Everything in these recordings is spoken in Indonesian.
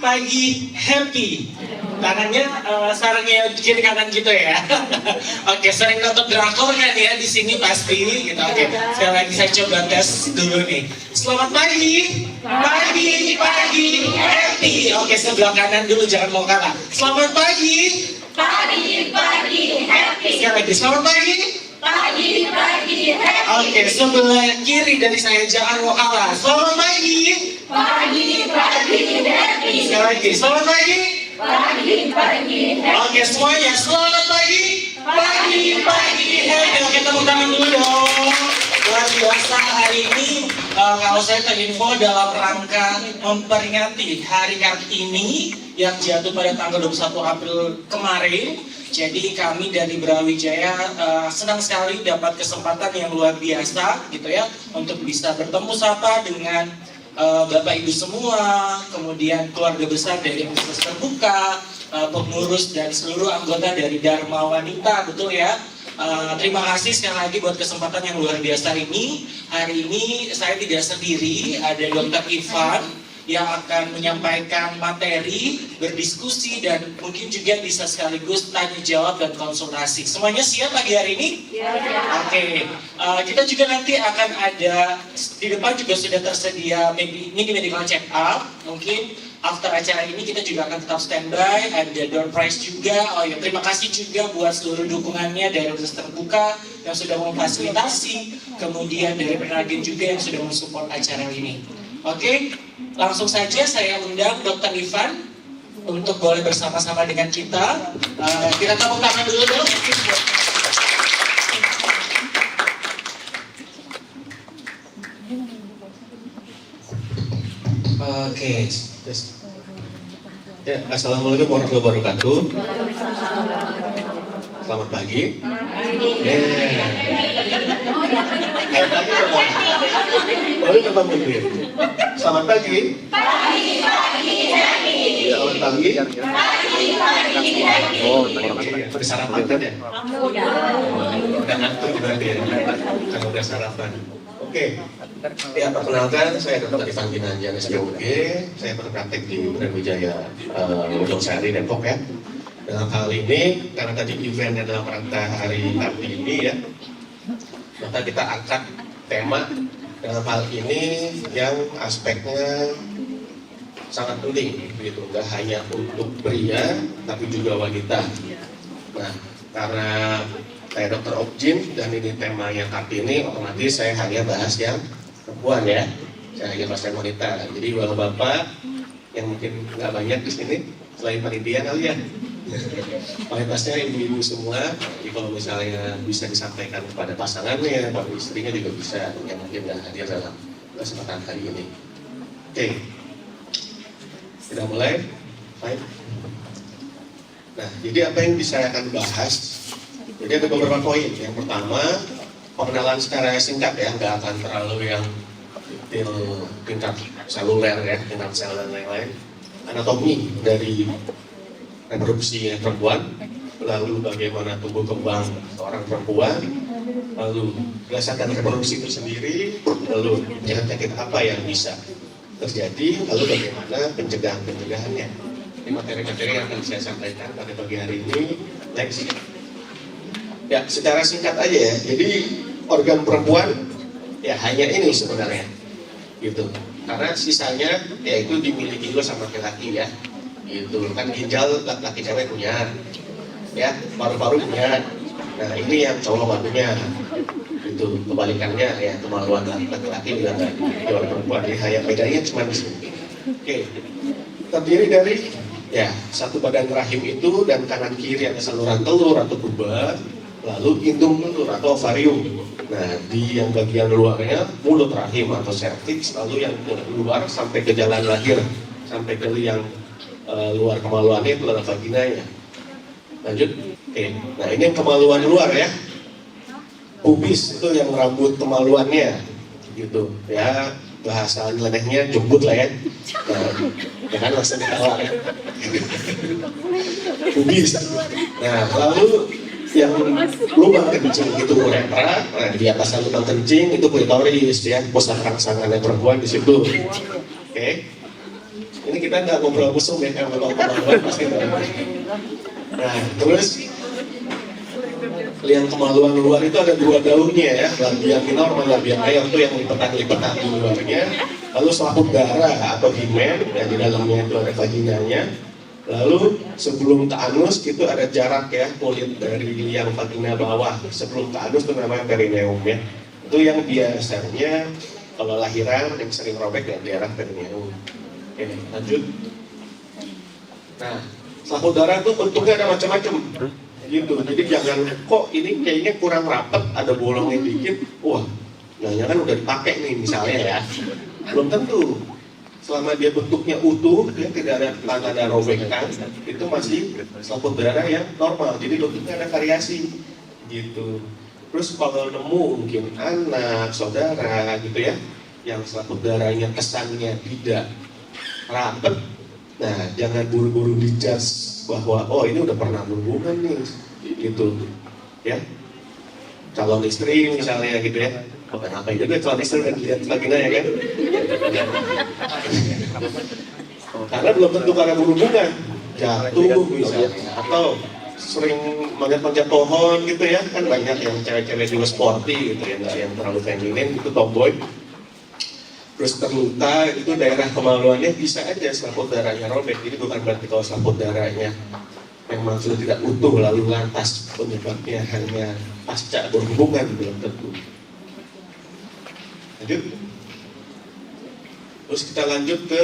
pagi happy. Tangannya sarangnya kiri kanan gitu ya. Oke, sering nonton drakor kan ya di sini pasti gitu. Oke, sekali lagi saya coba tes dulu nih. Selamat pagi. Pagi happy. Oke, sebelah kanan dulu, jangan mau kalah. Selamat pagi. Pagi happy. Sekali lagi, selamat pagi. Pagi happy. Oke, sebelah kiri dari saya, jangan mau kalah. Selamat pagi. Pagi happy. Sekali lagi, selamat pagi. Pagi happy. Oke, semuanya selamat pagi. Pagi happy. Oke, tepuk tangan dulu dong. Luar biasa hari ini. Kalau saya terinfo dalam rangka memperingati Hari Kartini yang jatuh pada tanggal 21 April kemarin. Jadi kami dari Brawijaya senang sekali dapat kesempatan yang luar biasa gitu ya untuk bisa bertemu sapa dengan Bapak Ibu semua, kemudian keluarga besar dari Universitas Terbuka, pengurus dan seluruh anggota dari Dharma Wanita, betul ya. Terima kasih sekali lagi buat kesempatan yang luar biasa ini. Hari ini saya tidak sendiri, ada Dr. Ivan yang akan menyampaikan materi, berdiskusi, dan mungkin juga bisa sekaligus tanya jawab dan konsultasi. Semuanya siap pagi hari ini? Ya. Oke, kita juga nanti akan ada, di depan juga sudah tersedia mini medical check up. Mungkin after acara ini kita juga akan tetap standby, ada door prize juga. Oh ya, terima kasih juga buat seluruh dukungannya dari Universitas Terbuka yang sudah memfasilitasi, kemudian dari penagih juga yang sudah mensupport acara ini. Oke, langsung saja saya undang Dr. Ivan untuk boleh bersama-sama dengan kita. Kita tepuk tangan dulu dong. Oke, ya, assalamualaikum warahmatullahi wabarakatuh. Selamat pagi. Selamat pagi. Ya, selamat pagi. Oh, udah sarapan kan ya? Udah ngantuk berarti ya? Kan udah sarapan. Oke. Ya, perkenalkan, saya Dr. Ivan Ginanjar, SPOG. Saya berpraktek di Brawijaya Ujung Sari, Depok ya. Dalam hal ini, karena tadi eventnya dalam rangka Hari Kartini ya, maka kita angkat tema dalam hal ini yang aspeknya sangat penting, begitu. Nggak hanya untuk pria, tapi juga wanita. Nah, karena saya dokter Objin dan ini temanya Kartini, otomatis saya hanya bahas yang perempuan ya, saya hanya bahas yang wanita. Jadi bapak-bapak yang mungkin nggak banyak di sini, selain panitia kali ya, mayoritasnya ibu-ibu semua. Jadi kalau misalnya bisa disampaikan kepada pasangannya, pada istrinya juga bisa, yang mungkin nggak hadir dalam kesempatan hari ini. Oke, kita mulai. Baik. Nah, jadi apa yang bisa saya akan bahas? Jadi ada beberapa poin. Yang pertama, pengenalan secara singkat ya, nggak akan terlalu yang detail tingkat seluler ya, tingkat sel dan lain-lain. Anatomi dari reproduksi perempuan, lalu bagaimana tumbuh kembang seorang perempuan, lalu berdasarkan reproduksi itu sendiri, lalu penyakit apa yang bisa terjadi, lalu bagaimana pencegahannya. Ini materi-materi yang akan saya sampaikan pada pagi hari ini. Next. Ya, secara singkat aja ya. Jadi organ perempuan ya hanya ini sebenarnya, gitu. Karena sisanya yaitu dimiliki juga sama laki-laki ya. Gitu kan, ginjal laki-laki cewek punya, ya, paru-paru punya. Nah, ini yang cowok nggak punya. Itu kebalikannya ya, kemaluan laki-laki juga nggak dimiliki oleh perempuan. Jadi hanya bedanya cuma di sini. Oke, terdiri dari ya satu badan rahim itu, dan kanan kiri ada saluran telur atau tuba, lalu indung telur atau ovarium. Nah, di yang bagian luarnya mulut rahim atau serviks, lalu yang luar sampai ke jalan lahir, sampai ke yang luar kemaluannya itu adalah vaginanya. Lanjut. Oke. Nah, ini yang kemaluan luar ya. Pubis itu yang rambut kemaluannya, gitu. Ya, bahasa nyelenehnya jembut lah ya. Nah, jangan langsung ditawa ya. Pubis. Nah, lalu yang lubang kencing itu uretra. Nah, di atas lubang kencing itu klitoris ya, pusat rangsangan perempuan di situ. Oke. Ini kita nggak ngobrol musuh ya, kalau kemaluan pasti tahu. Nah, terus yang kemaluan luar itu ada 2 daunnya ya, labia minor sama labia mayor itu yang lipetan-lipetan di luarnya. Lalu selaput darah atau himen, ya di dalamnya itu ada vaginanya. Lalu sebelum ke anus itu ada jarak ya, kulit dari yang vagina bawah sebelum ke anus itu namanya perineum ya. Itu yang biasanya kalau lahiran yang sering robek ya daerah perineum. Oke, lanjut. Nah, selaput darah itu bentuknya ada macam-macam gitu. Jadi jangan kok ini kayaknya kurang rapat, ada bolongnya dikit. Wah, nanya kan udah dipakai nih misalnya ya. Belum tentu. Selama dia bentuknya utuh, dia tidak ada tanda robekan, itu masih selaput darah yang normal. Jadi bentuknya ada variasi gitu. Terus kalau nemu mungkin anak, saudara gitu ya, yang selaput darahnya kesannya tidak rapat, nah jangan buru-buru dijudge bahwa oh ini udah pernah berhubungan nih, gitu ya. Calon istri misalnya gitu ya. Bukan apa juga calon istri dan lihat vagina ya kan. Karena belum tentu karena berhubungan, jatuh misalnya, atau sering manjat-manjat pohon gitu ya, kan banyak yang cewek-cewek juga sporty gitu ya, nggak yang terlalu feminin, itu tomboy. Terus terluka, itu daerah kemaluannya bisa aja selaput darahnya robek, jadi bukan berarti kalau selaput darahnya memang sudah tidak utuh lalu lantas penyebabnya hanya pasca berhubungan, belum tentu. Lanjut. Terus kita lanjut ke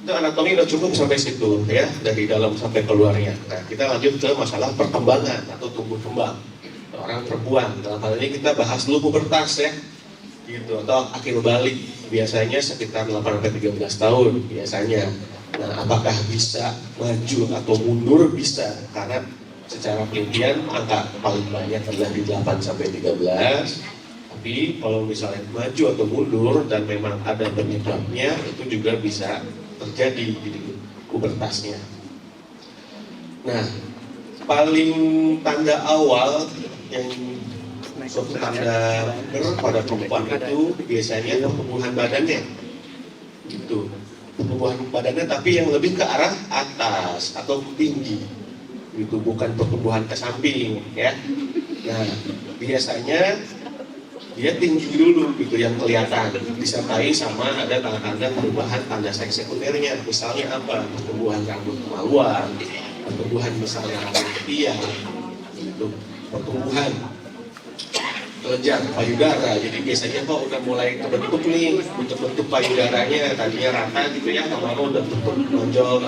itu anatomi udah cukup sampai situ ya, dari dalam sampai keluarnya. Nah, kita lanjut ke masalah perkembangan atau tumbuh kembang orang perempuan. Dalam hal ini kita bahas dulu pubertas ya, gitu, atau akhir balik biasanya sekitar 8-13 tahun biasanya. Nah, apakah bisa maju atau mundur? Bisa, karena secara penelitian angka paling banyak adalah di 8-13. Tapi kalau misalnya maju atau mundur dan memang ada penyebabnya, itu juga bisa terjadi di pubertasnya. Nah, paling tanda awal yang suatu tanda pada perempuan itu biasanya pertumbuhan badannya, gitu. Pertumbuhan badannya tapi yang lebih ke arah atas atau tinggi, gitu, bukan pertumbuhan ke samping ya. Nah, biasanya dia tinggi dulu gitu yang kelihatan, disertai sama ada tanda-tanda perubahan tanda seks sekundernya. Misalnya apa? Pertumbuhan rambut kemaluan, pertumbuhan misalnya rambut ketiak, gitu, pertumbuhan kelenjar payudara. Jadi biasanya kok udah mulai terbentuk nih bentuk-bentuk payudaranya, tadinya rata gitu ya, lama-lama udah bentuk nonjol.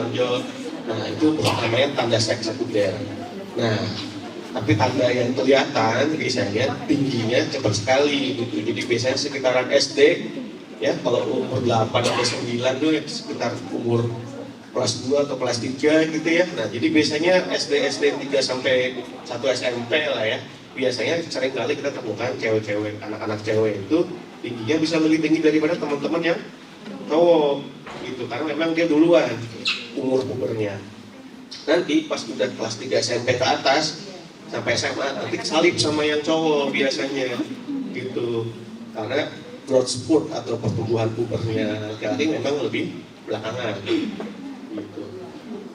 Nah, itu namanya tanda seks sekunder. Nah, tapi tanda yang kelihatan biasanya tingginya cepat sekali gitu. Jadi biasanya sekitaran SD ya, kalau umur 8 atau 9 tuh sekitar umur kelas 2 atau kelas 3 gitu ya. Nah, jadi biasanya SD 3 sampai 1 SMP lah ya. Biasanya sering kali kita temukan cewek-cewek, anak-anak cewek itu tingginya bisa lebih tinggi daripada teman-teman yang cowok gitu, karena memang dia duluan umur pubernya. Nanti pas udah kelas 3 SMP ke atas sampai SMA nanti salib sama yang cowok biasanya gitu, karena growth spurt atau pertumbuhan pubernya laki-laki memang lebih belakangan gitu.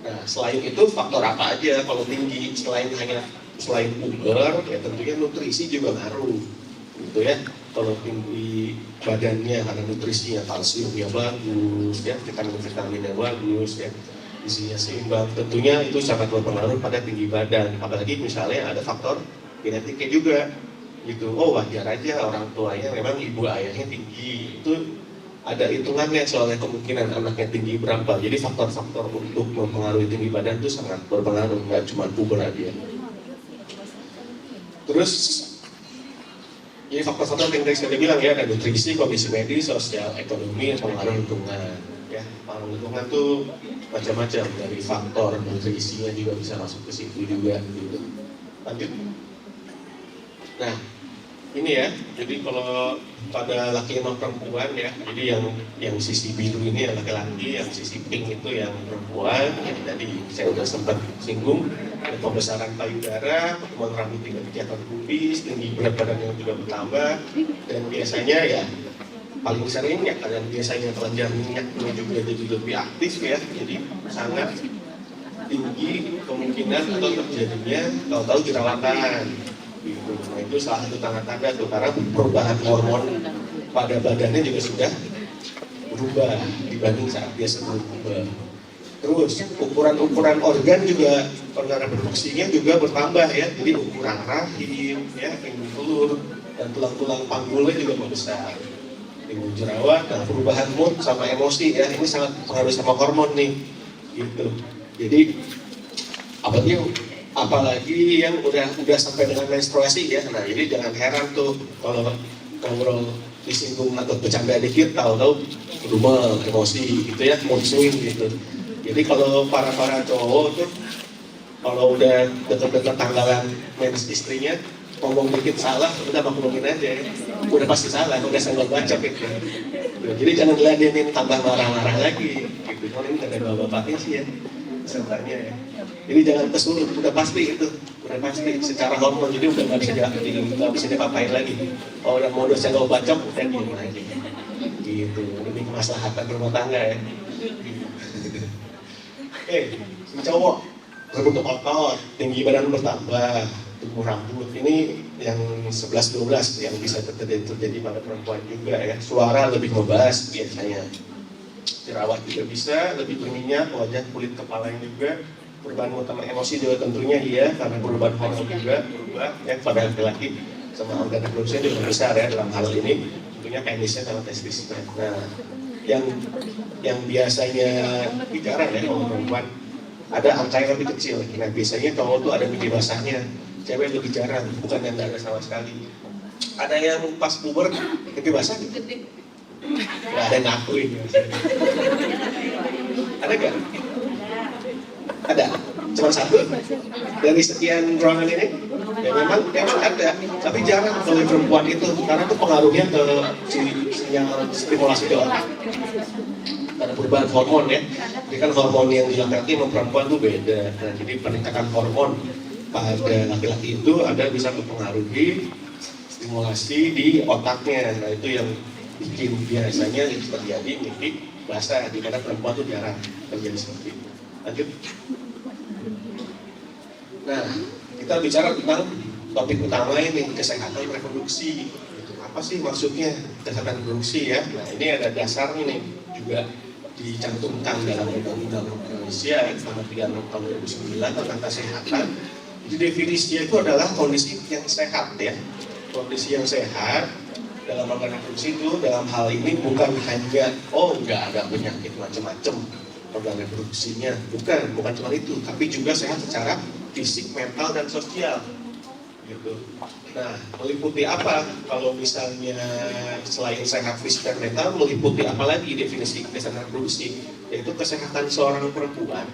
Nah, selain itu faktor apa aja kalau tinggi selain puber ya tentunya nutrisi juga ngaruh gitu ya. Kalau tinggi badannya karena nutrisinya kalsiumnya bagus ya, vitaminnya bagus ya, isinya seimbang, tentunya itu sangat berpengaruh pada tinggi badan. Apalagi misalnya ada faktor genetiknya juga gitu. Oh, wajar aja orang tuanya memang ibu ayahnya tinggi, itu ada hitungannya soalnya kemungkinan anaknya tinggi berapa. Jadi faktor-faktor untuk mempengaruhi tinggi badan itu sangat berpengaruh, nggak cuma puber aja. Terus jadi faktor-faktor yang tadi saya bilang ya, ada nutrisi, kondisi medis, sosial, ekonomi, pengaruh lingkungan ya. Pengaruh lingkungan tuh macam-macam, dari faktor nutrisinya juga bisa masuk ke situ juga gitu. Lanjut. Nah, ini ya, jadi kalau pada laki sama perempuan ya, jadi yang sisi biru ini yang laki-laki, yang sisi pink itu yang perempuan. Yang tadi saya udah sempat singgung, ada pembesaran payudara, pertumbuhan rambut tinggi atau pubis, tinggi berat badan yang juga bertambah, dan biasanya ya paling sering ya kalian biasanya kelenjar minyak ini juga jadi lebih aktif ya, jadi sangat tinggi kemungkinan atau terjadinya tahu-tahu jerawatan gitu. Nah, itu salah satu tanda-tanda tuh, karena perubahan hormon pada badannya juga sudah berubah dibanding saat dia sebelum berubah. Terus ukuran organ juga, organ reproduksinya juga bertambah ya, jadi ukuran rahim ya, ringgung telur dan tulang-tulang panggulnya juga membesar. Timbul jerawat, nah perubahan mood sama emosi ya, ini sangat pengaruh sama hormon nih gitu. Jadi apalagi yang udah sampai dengan menstruasi ya, nah jadi jangan heran tuh kalau ngobrol disinggung atau bercanda dikit tahu-tahu berubah emosi gitu ya, mood swing gitu. Jadi kalau para cowok tuh kalau udah deket-deket tanggalan mens istrinya ngomong dikit salah, udah maklumin aja ya. Udah pasti salah, udah senggol bacok gitu. Jadi jangan diladenin tambah marah-marah lagi gitu. Kalau ini ada bapak-bapaknya sih ya, pesertanya ya. Jadi jangan kesulut, udah pasti itu, udah pasti secara hormon, jadi udah nggak bisa dipapain lagi. Kalau udah modus senggol bacok, udah diem aja. Gitu, ini kemaslahatan rumah tangga ya. Si cowok berbentuk otot, tinggi badan bertambah, tumbuh rambut, ini yang 11-12 yang bisa terjadi pada perempuan juga ya. Suara lebih ngebas biasanya, jerawat juga bisa, lebih berminyak, wajah kulit kepalanya juga, perubahan utama emosi juga tentunya iya, karena perubahan hormon juga berubah ya pada laki-laki, sama organ reproduksi juga besar ya dalam hal ini, tentunya penisnya sama testisnya. Nah, yang biasanya jarang ya kalau perempuan ada angka yang lebih kecil. Nah biasanya cowok tuh ada mini basahnya, cewek lebih jarang, bukan yang nggak ada sama sekali. Ada yang pas puber mini basah gitu, nggak ada yang ngakuin. Ada nggak? Ada, cuma satu dari sekian ruangan ini. Ya memang ada, tapi jarang kalau perempuan itu, karena itu pengaruhnya ke sinyal stimulasi di otak. Karena perubahan hormon ya, jadi kan hormon yang di laki-laki sama perempuan itu beda. Nah, jadi peningkatan hormon pada laki-laki itu ada bisa mempengaruhi stimulasi di otaknya. Nah itu yang bikin biasanya terjadi mimpi basah, di mana perempuan itu jarang terjadi seperti itu. Lanjut. Nah, kita bicara tentang topik utama ini, kesehatan reproduksi. Apa sih maksudnya kesehatan reproduksi ya? Nah ini ada dasarnya nih, juga dicantumkan dalam Undang-Undang Indonesia nomor 36 tahun 2009 tentang kesehatan. Jadi definisinya itu adalah kondisi yang sehat ya. Kondisi yang sehat dalam organ reproduksi itu dalam hal ini bukan hanya nggak ada penyakit macam-macam organ reproduksinya, bukan cuma itu, tapi juga sehat secara fisik, mental dan sosial gitu. Nah, meliputi apa? Kalau misalnya selain sehat fisik dan mental, meliputi apa lagi definisi kesehatan reproduksi? Yaitu kesehatan seorang perempuan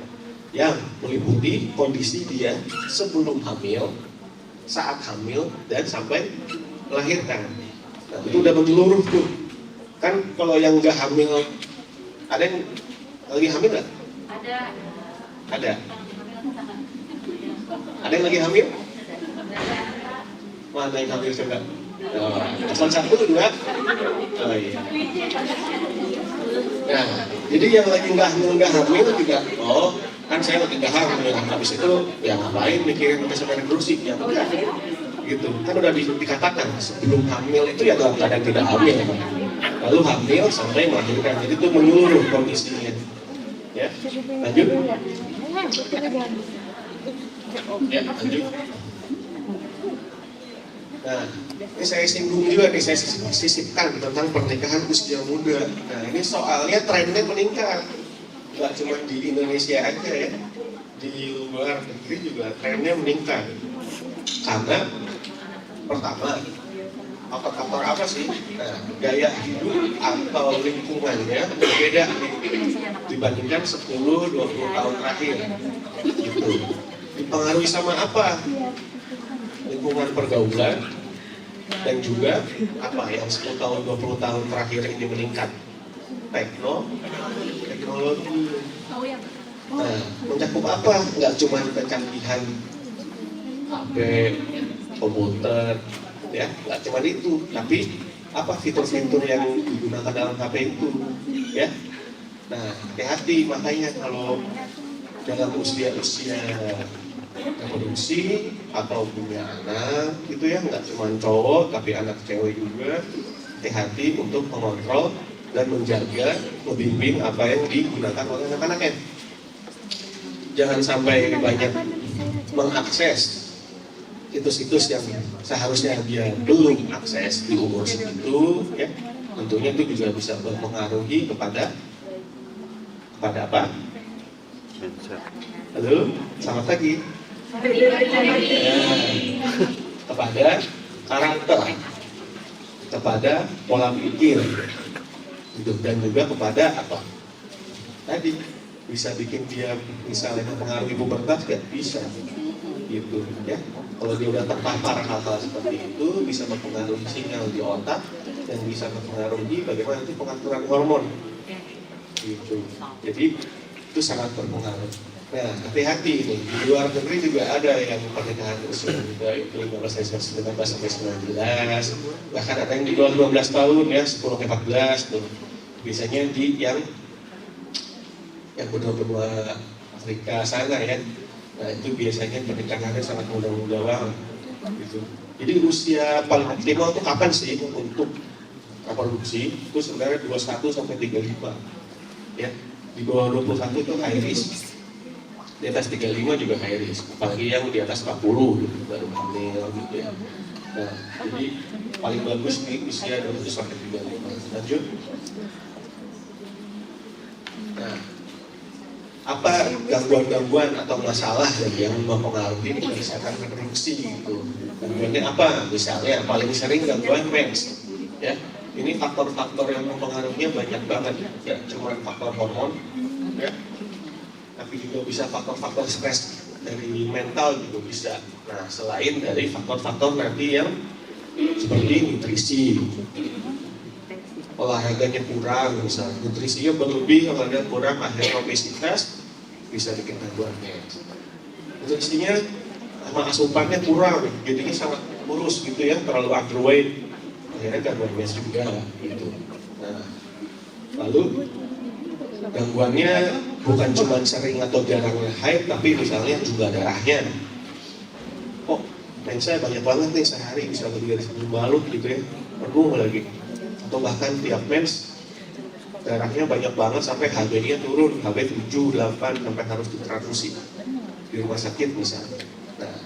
yang meliputi kondisi dia sebelum hamil, saat hamil, dan sampai melahirkan. Nah, itu udah menyeluruh tuh. Kan kalau yang nggak hamil, ada yang lagi hamil nggak? Ada. Ada yang lagi hamil? Mana yang hamil coba? Cuma satu, dua? Oh iya. Nah, jadi yang lagi nggak hamil juga, kan saya lagi nggak hamil. Habis itu, ya ngapain mikirin kesehatan reproduksi? Ya enggak. Gitu. Kan udah dikatakan, sebelum hamil itu ya dalam keadaan tidak hamil. Lalu hamil sampai melahirkan. Jadi itu menyeluruh kondisinya. Ya, lanjut. Ya, lanjut. Nah, ini saya singgung juga nih, saya sisipkan tentang pernikahan usia muda. Nah, ini soalnya trennya meningkat, nggak cuma di Indonesia aja ya, di luar negeri juga trennya meningkat. Karena pertama, faktor apa sih? Nah, gaya hidup atau lingkungannya berbeda dibandingkan 10-20 tahun terakhir. Gitu. Dipengaruhi sama apa? Lingkungan pergaulan dan juga apa yang 10 tahun 20 tahun terakhir ini meningkat, teknologi. Nah, mencakup apa? Nggak cuma kecanggihan HP, komputer, ya nggak cuma itu, tapi apa fitur-fitur yang digunakan dalam HP itu, ya. Nah, hati-hati makanya kalau dalam usia-usia reproduksi atau punya anak gitu ya, nggak cuma cowok tapi anak cewek juga, hati-hati untuk mengontrol dan menjaga, membimbing apa yang digunakan oleh anak-anaknya. Jangan sampai banyak mengakses situs-situs yang seharusnya dia belum akses di umur segitu, ya. Tentunya itu juga bisa mempengaruhi kepada apa? Halo, selamat pagi. Ya, kepada karakter, kepada pola pikir, gitu. Dan juga kepada apa? Tadi bisa bikin dia misalnya mempengaruhi pubertas, nggak bisa, gitu ya. Kalau dia udah terpapar hal-hal seperti itu, bisa mempengaruhi sinyal di otak dan bisa mempengaruhi bagaimana nanti pengaturan hormon, gitu. Jadi itu sangat berpengaruh. Nah, hati-hati ini. Di luar negeri juga ada yang pernikahan usia muda itu 19 sampai 19, bahkan ada yang di bawah 12 tahun ya, 10 sampai 14 tuh. Biasanya di yang benua-benua Afrika sana ya. Nah, itu biasanya pernikahannya sangat muda-muda banget gitu. Jadi usia paling optimal itu kapan sih untuk reproduksi? Itu sebenarnya 21 sampai 35. Ya. Di bawah 21 itu high risk. Di atas 35 juga high risk, apalagi yang di atas 40 gitu, baru hamil gitu ya. Nah, jadi paling bagus di usia 20 sampai 35. Lanjut. Nah, apa gangguan-gangguan atau masalah yang mempengaruhi kesehatan reproduksi gitu? Gangguannya apa? Misalnya paling sering gangguan mens, ya. Ini faktor-faktor yang mempengaruhinya banyak banget, ya cuma faktor hormon, ya. Tapi juga bisa faktor-faktor stres dari mental juga bisa. Nah, selain dari faktor-faktor nanti yang seperti nutrisi, olahraganya kurang, misalnya nutrisinya berlebih, olahraga kurang, akhirnya obesitas, bisa bikin gangguan mens. Nutrisinya sama asupannya kurang, jadinya sangat kurus gitu ya, terlalu underweight, akhirnya gangguan mens juga gitu. Nah, lalu gangguannya bukan cuma sering atau jarang haid, tapi misalnya jumlah darahnya. Oh, mensnya banyak banget nih sehari, bisa lebih dari 1 balut gitu ya, penuh lagi. Atau bahkan tiap mens darahnya banyak banget sampai HB-nya turun, HB 7, 8 sampai harus ditransfusi di rumah sakit misalnya. Nah,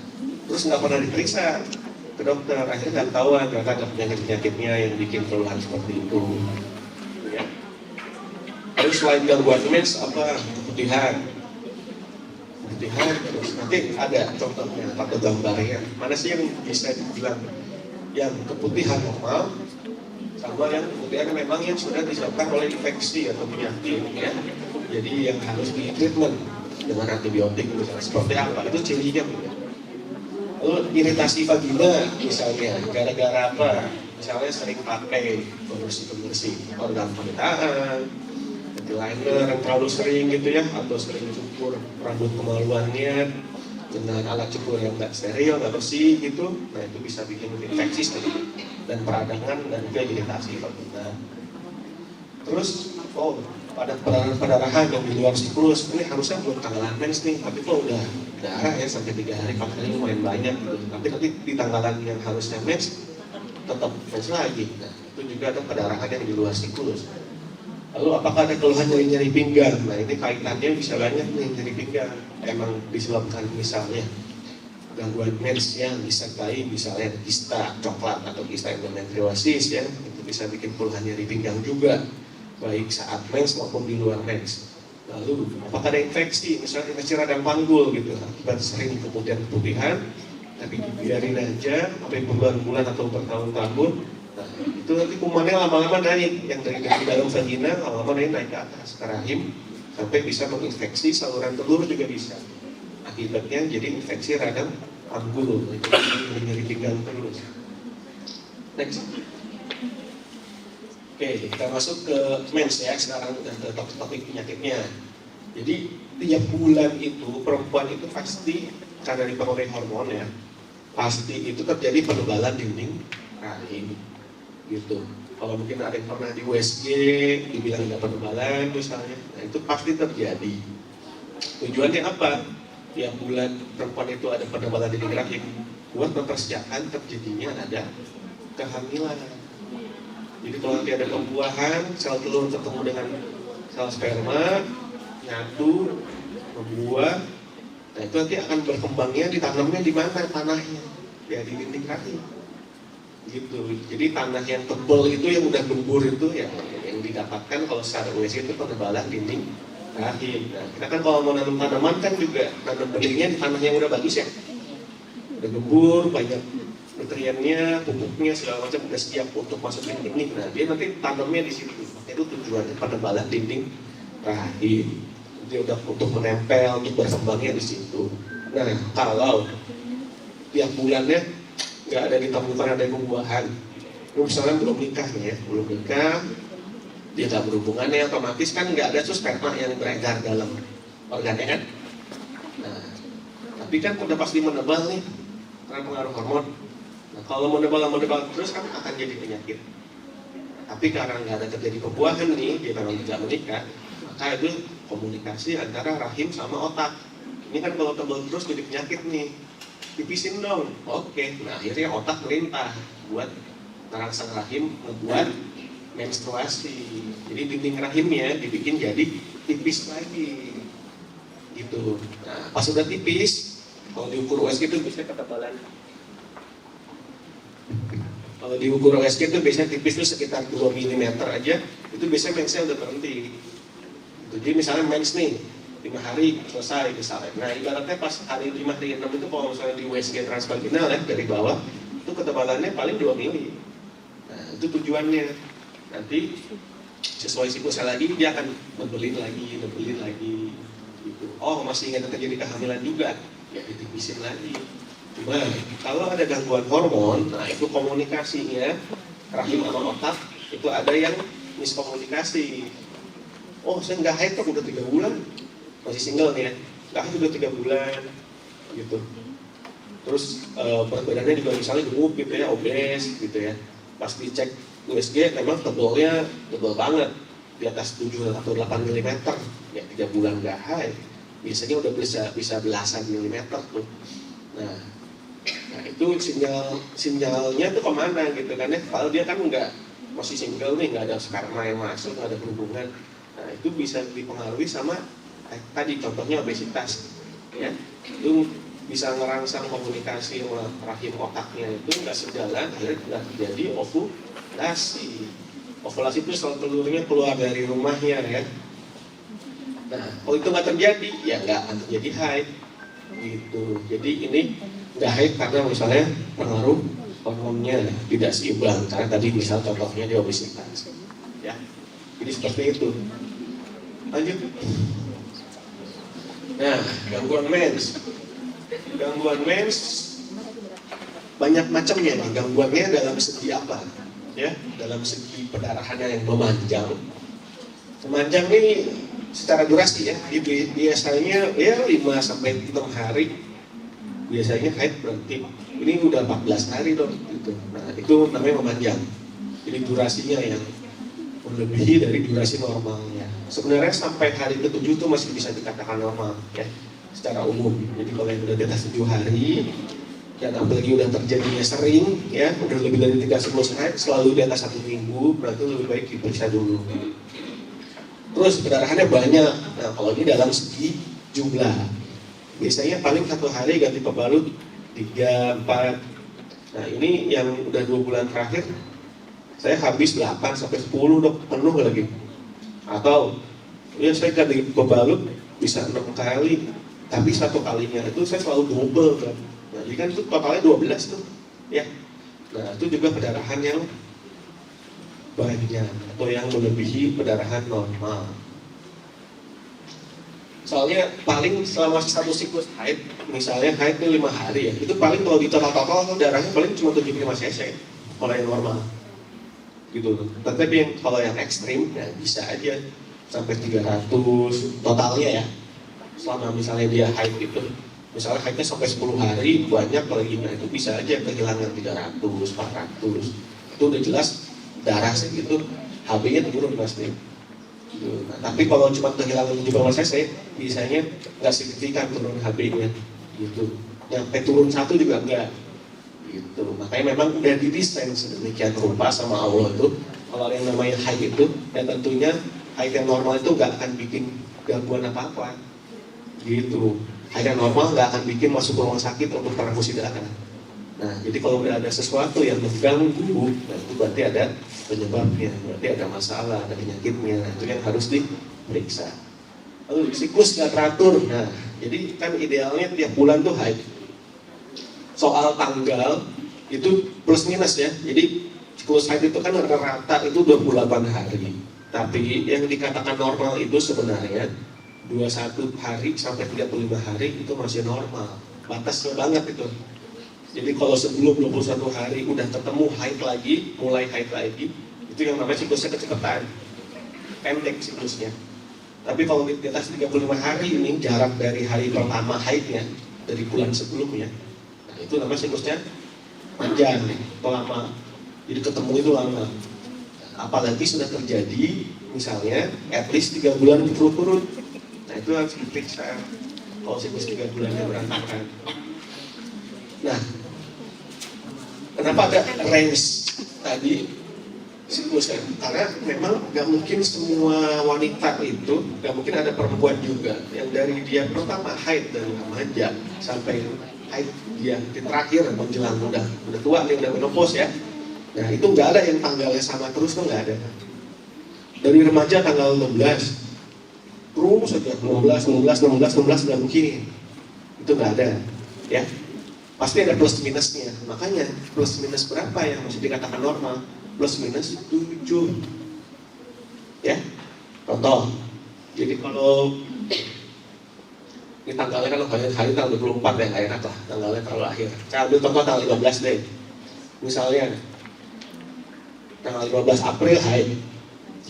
terus nggak pernah diperiksa ke dokter, akhirnya nggak tahuan ternyata ada penyakit-penyakitnya yang bikin keluhan seperti itu. Ya. Terus selain gangguan mens apa? Keputihan, terus nanti ada contohnya atau gambarnya. Mana sih yang bisa dibilang yang keputihan normal sama yang keputihan memang yang sudah disebabkan oleh infeksi atau penyakit ya. Jadi yang harus di treatment dengan antibiotik misalnya, seperti apa? Itu cirinya. Lalu iritasi vagina misalnya gara-gara apa? Misalnya sering pakai pembersih organ pengetahuan, liner yang terlalu sering gitu ya, atau sering cukur rambut kemaluannya dengan alat cukur yang nggak steril, nggak bersih gitu. Nah, itu bisa bikin infeksi dan peradangan dan juga iritasi vagina. Terus pada perdarahan yang di luar siklus, ini harusnya belum tanggalan mens nih, tapi kok udah darah ya sampai 3 hari 4 hari lumayan banyak gitu. Tapi nanti di tanggalan yang harusnya mens tetap mens lagi. Nah, itu juga ada perdarahan yang di luar siklus. Lalu apakah ada keluhan nyeri pinggang? Nah, ini kaitannya bisa banyak nih, nyeri pinggang. Emang disebabkan misalnya gangguan mens yang disertai misalnya kista coklat atau kista endometriosis ya, itu bisa bikin keluhan nyeri pinggang juga, baik saat mens maupun di luar mens. Lalu apakah ada infeksi, misalnya infeksi radang panggul gitu, akibat sering keputihan, tapi biarin aja sampai berbulan-bulan atau bertahun-tahun. Nah, itu nanti kumannya lama-lama naik, yang dari dalam vagina lama-lama naik ke atas ke rahim, sampai bisa menginfeksi saluran telur juga bisa. Akibatnya jadi infeksi radang panggul, itu nyeri pinggang terus. Next. Oke, kita masuk ke mens ya sekarang dan ke topik penyakitnya. Jadi tiap bulan itu perempuan itu pasti karena dipengaruhi hormon ya, pasti itu terjadi penebalan dinding rahim. gitu. Kalau mungkin ada yang pernah di USG dibilang ada penebalan misalnya, nah itu pasti terjadi. Tujuannya apa? Tiap bulan perempuan itu ada penebalan dinding rahim buat mempersiapkan terjadinya ada kehamilan. Jadi kalau nanti ada pembuahan, sel telur ketemu dengan sel sperma, nyatu, membuah, nah itu nanti akan berkembangnya ditanamnya di mana tanahnya? Ya di dinding rahim. Gitu. Jadi tanah yang tebal itu yang udah gembur itu yang didapatkan kalau secara USG itu penebalan dinding rahim. Nah, kita kan kalau mau nanam tanaman kan juga nanam benihnya di tanah yang udah bagus ya, udah gembur, banyak nutriennya, pupuknya segala macam udah siap untuk masuk ke dinding. Nah dia nanti tanamnya di situ. Itu tujuannya penebalan dinding rahim. Dia udah untuk menempel, untuk berkembangnya di situ. Nah kalau tiap bulannya nggak ada ditemukan ada pembuahan, misalnya belum nikah nih ya, belum nikah, dia nggak berhubungan ya, otomatis kan nggak ada tuh sperma yang beredar dalam organnya kan. Nah, tapi kan udah pasti menebal nih karena pengaruh hormon. Nah, kalau menebal terus kan akan jadi penyakit. Tapi karena nggak ada terjadi pembuahan nih, dia memang tidak menikah, maka itu komunikasi antara rahim sama otak. Ini kan kalau tebal terus jadi penyakit nih. Tipisin dong, oke. Nah akhirnya otak merintah buat merangsang rahim membuat menstruasi. Jadi dinding rahimnya dibikin jadi tipis lagi, gitu. Nah pas udah tipis, kalau diukur USG itu biasanya ketebalan. Kalau diukur USG itu biasanya tipis itu sekitar 2 mm aja, itu biasanya mensnya udah berhenti. Gitu. Jadi misalnya mens nih 5 hari selesai misalnya. Nah ibaratnya pas hari 5 hari 6 itu kalau misalnya di USG transvaginal ya dari bawah itu ketebalannya paling 2 mili. Nah itu tujuannya. Nanti sesuai siklusnya lagi dia akan membelin lagi gitu. Oh masih ingin terjadi kehamilan juga, ya ditipisin lagi. Cuma kalau ada gangguan hormon, nah itu komunikasinya rahim sama otak itu ada yang miskomunikasi. Oh saya nggak haid kok udah 3 bulan. Masih single nih ya, nggak udah 3 bulan gitu. Terus berat badannya juga misalnya gemuk gitu ya, obes gitu ya. Pas dicek USG memang tebalnya tebal banget, di atas 7 atau 8 mm ya 3 bulan nggak haid. Biasanya udah bisa belasan milimeter tuh. Nah itu sinyalnya tuh kemana gitu kan ya. Kalau dia kan nggak, masih single nih, nggak ada sperma yang masuk, nggak ada berhubungan. Nah itu bisa dipengaruhi sama tadi contohnya obesitas ya, itu bisa ngerangsang komunikasi rahim otaknya itu nggak sejalan, akhirnya nggak terjadi ovulasi. Ovulasi itu sel telurnya keluar dari rumahnya ya. Nah kalau itu nggak terjadi ya nggak akan terjadi haid gitu. Jadi ini nggak haid karena misalnya pengaruh hormonnya tidak seimbang, karena tadi misal contohnya di obesitas ya. Jadi seperti itu. Lanjut. Nah, gangguan mens. Gangguan mens banyak macamnya nih. Gangguannya dalam segi apa? Ya, dalam segi perdarahannya yang memanjang. Memanjang ini secara durasi ya. Biasanya ya 5 sampai 6 hari. Biasanya haid berhenti. Ini udah 14 hari dong gitu. Nah, itu namanya memanjang. Jadi durasinya yang melebihi dari durasi normalnya. Sebenarnya sampai hari ke-7 itu masih bisa dikatakan normal ya secara umum. Jadi kalau yang udah di atas 7 hari dan apalagi udah terjadinya sering ya, udah lebih dari 3 siklus haid selalu di atas 1 minggu, berarti lebih baik diperiksa dulu. Terus perdarahannya banyak. Nah kalau ini dalam segi jumlah, biasanya paling 1 hari ganti pembalut 3, 4. Nah ini yang udah 2 bulan terakhir saya habis 8 sampai 10 udah penuh lagi. Atau ya saya ganti pembalut bisa 6 kali, tapi 1 kalinya itu saya selalu double kan. Nah, jadi kan itu totalnya 12 tuh ya. Nah itu juga perdarahan yang banyak atau yang melebihi perdarahan normal. Soalnya paling selama 1 siklus haid, misalnya haid itu 5 hari ya, itu paling kalau di total darahnya paling cuma 75 cc kalau yang normal gitu. Tapi yang kalau yang ekstrim ya bisa aja sampai 300 totalnya ya. Selama misalnya dia haid itu, misalnya haidnya sampai 10 hari banyak lagi, nah itu bisa aja kehilangan 300, 400. Itu udah jelas darah segitu, HB-nya turun pasti. Gitu. Nah, tapi kalau cuma kehilangan 7,5 cc, biasanya nggak signifikan turun HB-nya. Gitu. Nyampe turun 1 juga enggak. Gitu. Makanya memang udah didesain sedemikian rupa sama Allah tuh. Kalau yang namanya haid itu, dan tentunya haid yang normal itu nggak akan bikin gangguan apa-apa. Gitu. Haid yang normal nggak akan bikin masuk rumah sakit untuk transfusi darah. Nah, jadi kalau udah ada sesuatu yang mengganggu, nah itu berarti ada penyebabnya, berarti ada masalah, ada penyakitnya. Nah, itu yang harus diperiksa. Lalu siklus nggak teratur. Nah, jadi kan idealnya tiap bulan tuh haid. Soal tanggal itu plus minus ya. Jadi siklus haid itu kan rata-rata itu 28 hari. Tapi yang dikatakan normal itu sebenarnya 21 hari sampai 35 hari itu masih normal. Batasnya banget itu. Jadi kalau sebelum 21 hari udah ketemu haid lagi, mulai haid lagi, itu yang namanya siklusnya kecepatan. Pendek siklusnya. Tapi kalau di atas 35 hari ini jarak dari hari pertama haidnya dari bulan sebelumnya, nah itu namanya siklusnya panjang atau lama. Jadi ketemu itu lama. Apalagi sudah terjadi misalnya at least 3 bulan berturut-turut. Nah itu harus diperiksa kalau siklus 3 bulannya berantakan. Nah, kenapa ada range tadi siklusnya? Karena memang nggak mungkin semua wanita itu, nggak mungkin ada perempuan juga yang dari dia pertama haid dari remaja sampai haid dia di terakhir menjelang udah tua nih, udah menopause ya. Nah itu nggak ada yang tanggalnya sama terus, tuh nggak ada. Dari remaja tanggal 16 terus saja 16 nggak mungkin. Itu nggak ada ya. Pasti ada plus minusnya. Makanya plus minus berapa yang masih dikatakan normal? Plus minus 7. Ya. Contoh. Jadi kalau ini tanggalnya kan hari tanggal 24 ya, nggak enak lah. Tanggalnya terlalu akhir. Saya ambil contoh tanggal 15 deh. Misalnya tanggal 15 April hari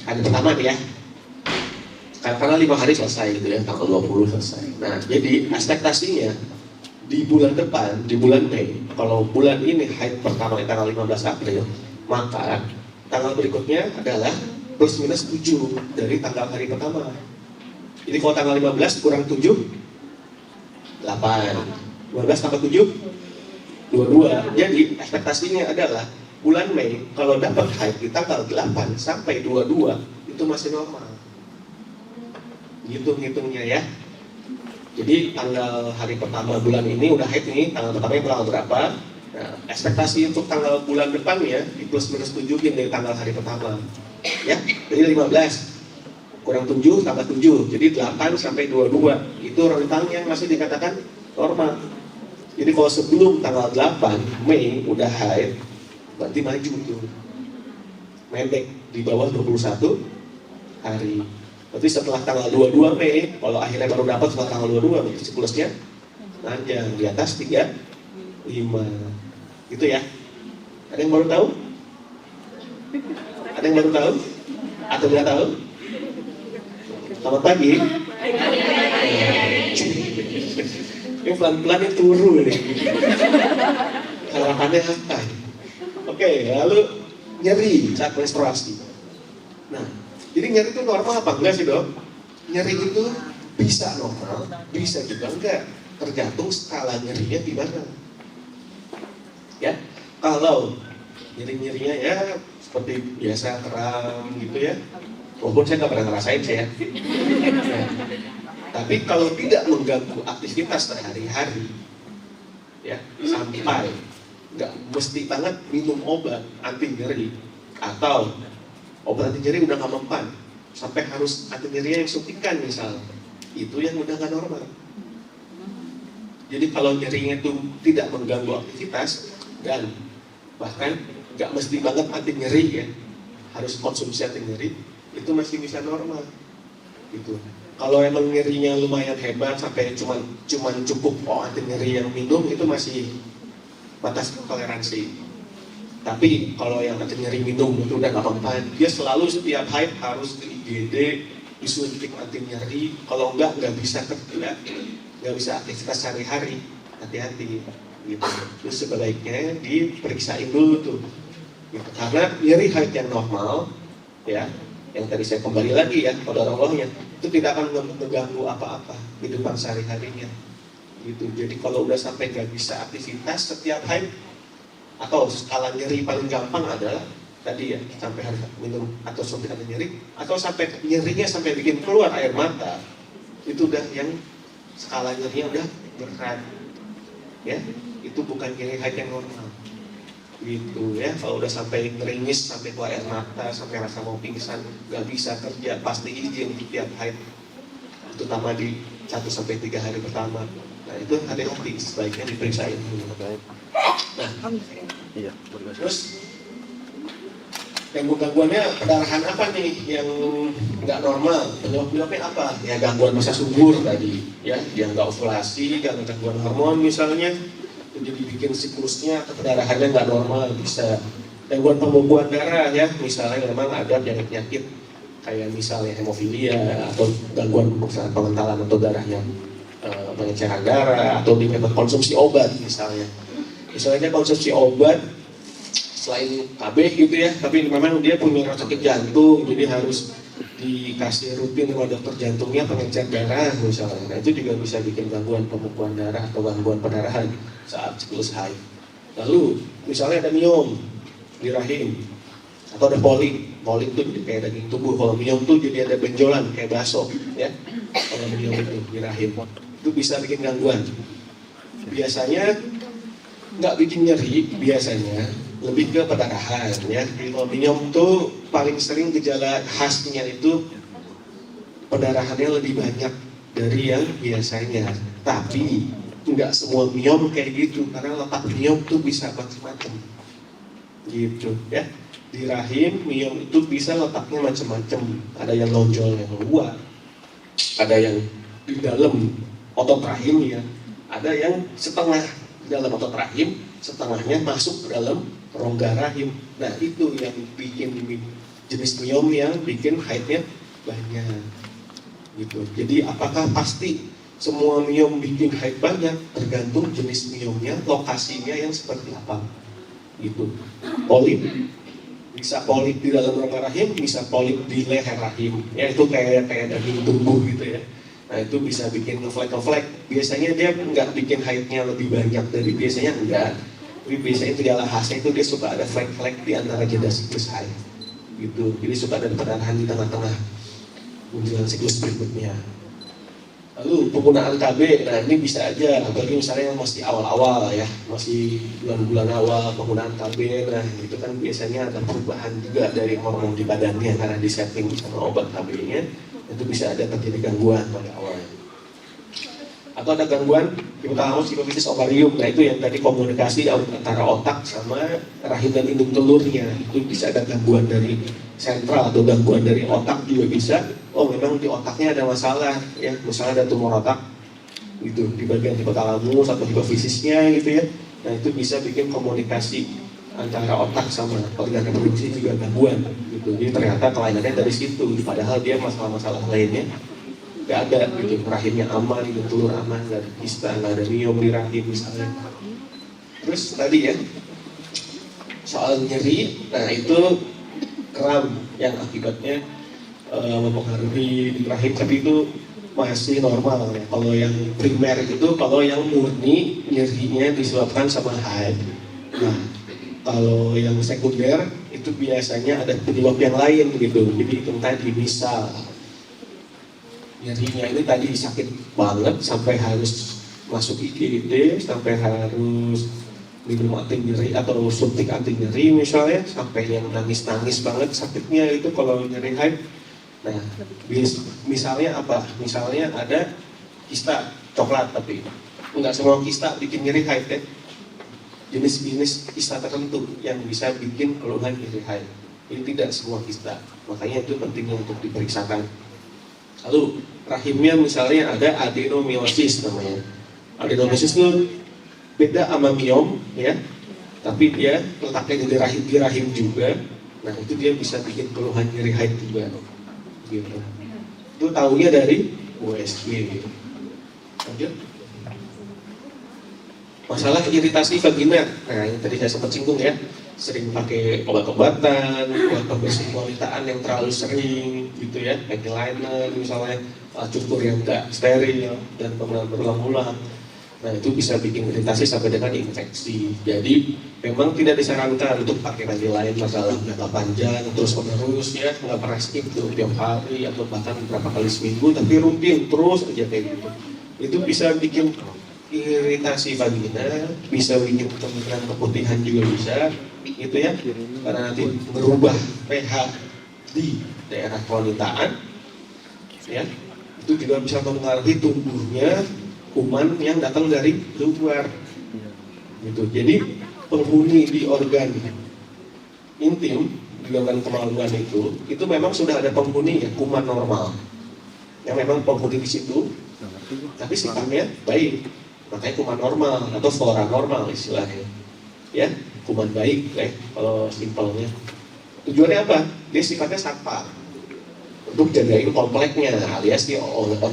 pertama nih ya. Karena 5 hari selesai gitu ya, tanggal 20 selesai. Nah, jadi ekspektasinya di bulan depan, di bulan Mei, kalau bulan ini haid pertama di tanggal 15 April, maka tanggal berikutnya adalah plus minus 7 dari tanggal hari pertama. Jadi kalau tanggal 15 kurang 7, 8. 15 tambah 7, 22. Jadi ekspektasinya adalah bulan Mei, kalau dapat haid di tanggal 8 sampai 22, itu masih normal. Hitung-hitungnya ya. Jadi tanggal hari pertama bulan ini udah haid nih, tanggal pertamanya tanggal berapa? Nah, ekspektasi untuk tanggal bulan depannya di plus minus 7 dari tanggal hari pertama. Ya, jadi 15 kurang 7 tambah 7, jadi 8 sampai 22. Itu rentang yang masih dikatakan normal. Jadi kalau sebelum tanggal 8 Mei udah haid, berarti maju tuh. Pendek di bawah 21 hari. Berarti setelah tanggal 22 Mei, kalau akhirnya baru dapat setelah tanggal 22, berarti siklusnya panjang di atas 35. Gitu ya. Ada yang baru tahu? Ada yang baru tahu? Atau tidak tahu? Selamat pagi. Ini pelan-pelan ini turun nih. Harapannya apa? Oke, lalu nyeri saat menstruasi. Nah, jadi nyeri itu normal apa enggak sih dok? Nyeri itu bisa normal, bisa juga enggak. Tergantung skala nyerinya gimana. Ya, kalau nyeri-nyerinya ya seperti biasa kram gitu ya. Walaupun saya nggak pernah ngerasain sih ya. Nah, tapi kalau tidak mengganggu aktivitas sehari-hari, ya sampai nggak mesti banget minum obat anti nyeri atau obat anti nyeri udah nggak mempan sampai harus anti nyerinya yang suntikan misal, itu yang udah nggak normal. Jadi kalau nyerinya itu tidak mengganggu aktivitas dan bahkan nggak mesti banget anti nyeri ya, harus konsumsi anti nyeri, itu masih bisa normal. Gitu. Kalau emang nyerinya lumayan hebat sampai cuman cukup anti nyeri yang minum, itu masih batas toleransi. Tapi kalau yang anti nyeri minum itu udah nggak mempan, dia selalu setiap haid harus ke IGD disuntik anti nyeri. Kalau nggak bisa kerja, nggak bisa aktivitas sehari-hari. Hati-hati gitu. Terus sebaiknya diperiksain dulu tuh Gitu. Karena nyeri haid yang normal, ya, yang tadi saya kembali lagi ya, qadarullah-nya, itu tidak akan mengganggu apa-apa kehidupan sehari-harinya. Gitu. Jadi kalau udah sampai nggak bisa aktivitas setiap haid, atau skala nyeri paling gampang adalah tadi ya, sampai harus minum atau suntik ada nyeri, atau sampai nyerinya sampai bikin keluar air mata, itu udah yang skala nyerinya udah berat, ya, itu bukan nyeri haid yang normal. Gitu ya, kalau udah sampai ngeringis, sampai keluar air mata, sampai rasa mau pingsan, nggak bisa kerja, pasti izin tiap haid, terutama di 1-3 hari pertama. Nah itu hati-hati, sebaiknya diperiksain dulu. Nah, terus gangguannya pendarahan apa nih yang nggak normal? Penyebabnya apa? Ya gangguan masa subur tadi, ya, dia nggak ovulasi, gangguan hormon misalnya. Jadi bikin siklusnya atau pendarahannya nggak normal, bisa gangguan pembubuhan darah ya, misalnya memang ada penyakit kayak misalnya hemofilia atau gangguan pengentalan atau darah yang pengenceran darah, atau di konsumsi obat misalnya dia konsumsi obat selain KB gitu ya, tapi memang dia punya sakit jantung, jadi harus dikasih rutin sama dokter jantungnya pengencer darah misalnya. Nah itu juga bisa bikin gangguan pembubuhan darah atau gangguan pendarahan saat siklus haid. Lalu misalnya ada miom di rahim atau ada polip itu jadi kayak daging tubuh. Kalau miom tuh jadi ada benjolan kayak bakso ya. Kalau miom itu di rahim itu bisa bikin gangguan. Biasanya nggak bikin nyeri, biasanya lebih ke pendarahan ya. Kalau miom tuh paling sering gejala khasnya itu pendarahannya lebih banyak dari yang biasanya. Tapi nggak semua miom kayak gitu, karena letak miom tuh bisa macam-macam gitu ya. Di rahim miom itu bisa letaknya macam-macam, ada yang nonjol yang luar, ada yang di dalam otot rahim ya, ada yang setengah di dalam otot rahim, setengahnya masuk ke dalam rongga rahim. Nah itu yang bikin jenis miom yang bikin haidnya banyak gitu. Jadi apakah pasti semua miom bikin haid banyak? Tergantung jenis miomnya, lokasinya yang seperti apa gitu. Polip, bisa polip di dalam rongga rahim, bisa polip di leher rahim ya, itu kayak daging tubuh gitu ya. Nah itu bisa bikin ngeflek. Biasanya dia nggak bikin haidnya lebih banyak dari biasanya, enggak. Tapi biasanya gejala khasnya itu dia suka ada flek-flek di antara jeda siklus haid gitu. Jadi suka ada pendarahan di tengah-tengah menjelang siklus berikutnya. Lalu penggunaan KB, nah ini bisa aja, apalagi misalnya yang masih awal-awal ya, masih bulan-bulan awal penggunaan KB, nah itu kan biasanya ada perubahan juga dari hormon di badannya karena disetting sama obat KB-nya, itu bisa ada terjadi gangguan pada awalnya. Atau ada gangguan hipotalamus hipofisis ovarium, nah itu yang tadi komunikasi antara otak sama rahim dan indung telurnya, itu bisa ada gangguan dari sentral atau gangguan dari otak juga bisa. Oh memang di otaknya ada masalah ya, misalnya ada tumor otak gitu di bagian hipotalamus atau hipofisisnya gitu ya. Nah itu bisa bikin komunikasi antara otak sama organ reproduksi juga gangguan gitu. Jadi ternyata kelainannya dari situ, padahal dia masalah-masalah lainnya nggak ada gitu. Rahimnya aman, gitu, telur aman, nggak ada kista, nggak ada miom di rahim misalnya. Terus tadi ya soal nyeri, nah itu kram yang akibatnya mempengaruhi di rahim, tapi itu masih normal ya. Kalau yang primer itu, kalau yang murni nyerinya disebabkan sama haid. Nah, kalau yang sekunder itu biasanya ada penyebab yang lain gitu. Jadi itu tadi misal nyerinya ini tadi sakit banget sampai harus masuk IGD, sampai harus minum anti nyeri atau suntik anti nyeri misalnya, sampai yang nangis-nangis banget sakitnya itu kalau nyeri haid. Nah, misalnya apa? Misalnya ada kista coklat, tapi nggak semua kista bikin nyeri haid ya. Jenis-jenis kista tertentu yang bisa bikin keluhan nyeri haid. Ini tidak semua kista, makanya itu penting untuk diperiksakan. Lalu rahimnya misalnya ada adenomyosis namanya. Adenomyosis itu beda sama miom ya, tapi dia letaknya di rahim juga. Nah itu dia bisa bikin keluhan nyeri haid juga. Gitu. Itu tahunya dari USG. Lanjut. Masalah iritasi vagina, nah yang tadi saya sempat singgung ya, sering pakai obat-obatan, buat pembersih kewanitaan yang terlalu sering gitu ya, eyeliner misalnya, cukur yang tidak steril dan penggunaan berulang-ulang. Nah itu bisa bikin iritasi sampai dengan infeksi. Jadi memang tidak disarankan untuk pakai eyeliner dalam jangka panjang terus menerus ya, nggak pernah skip tuh tiap hari atau bahkan beberapa kali seminggu, tapi rutin terus aja kayak gitu. Itu bisa bikin iritasi vagina, bisa bikin kemungkinan keputihan juga bisa, gitu ya, karena nanti merubah pH di daerah kewanitaan, ya, itu juga bisa mempengaruhi tumbuhnya kuman yang datang dari luar, gitu. Jadi penghuni di organ intim di organ kemaluan itu memang sudah ada penghuni ya kuman normal, yang memang penghuni di situ, tapi sifatnya baik. Makanya kuman normal atau flora normal istilahnya, ya, kuman baik ya kalau simpelnya. Tujuannya apa? Dia sifatnya satpam untuk jagain kompleknya alias di organ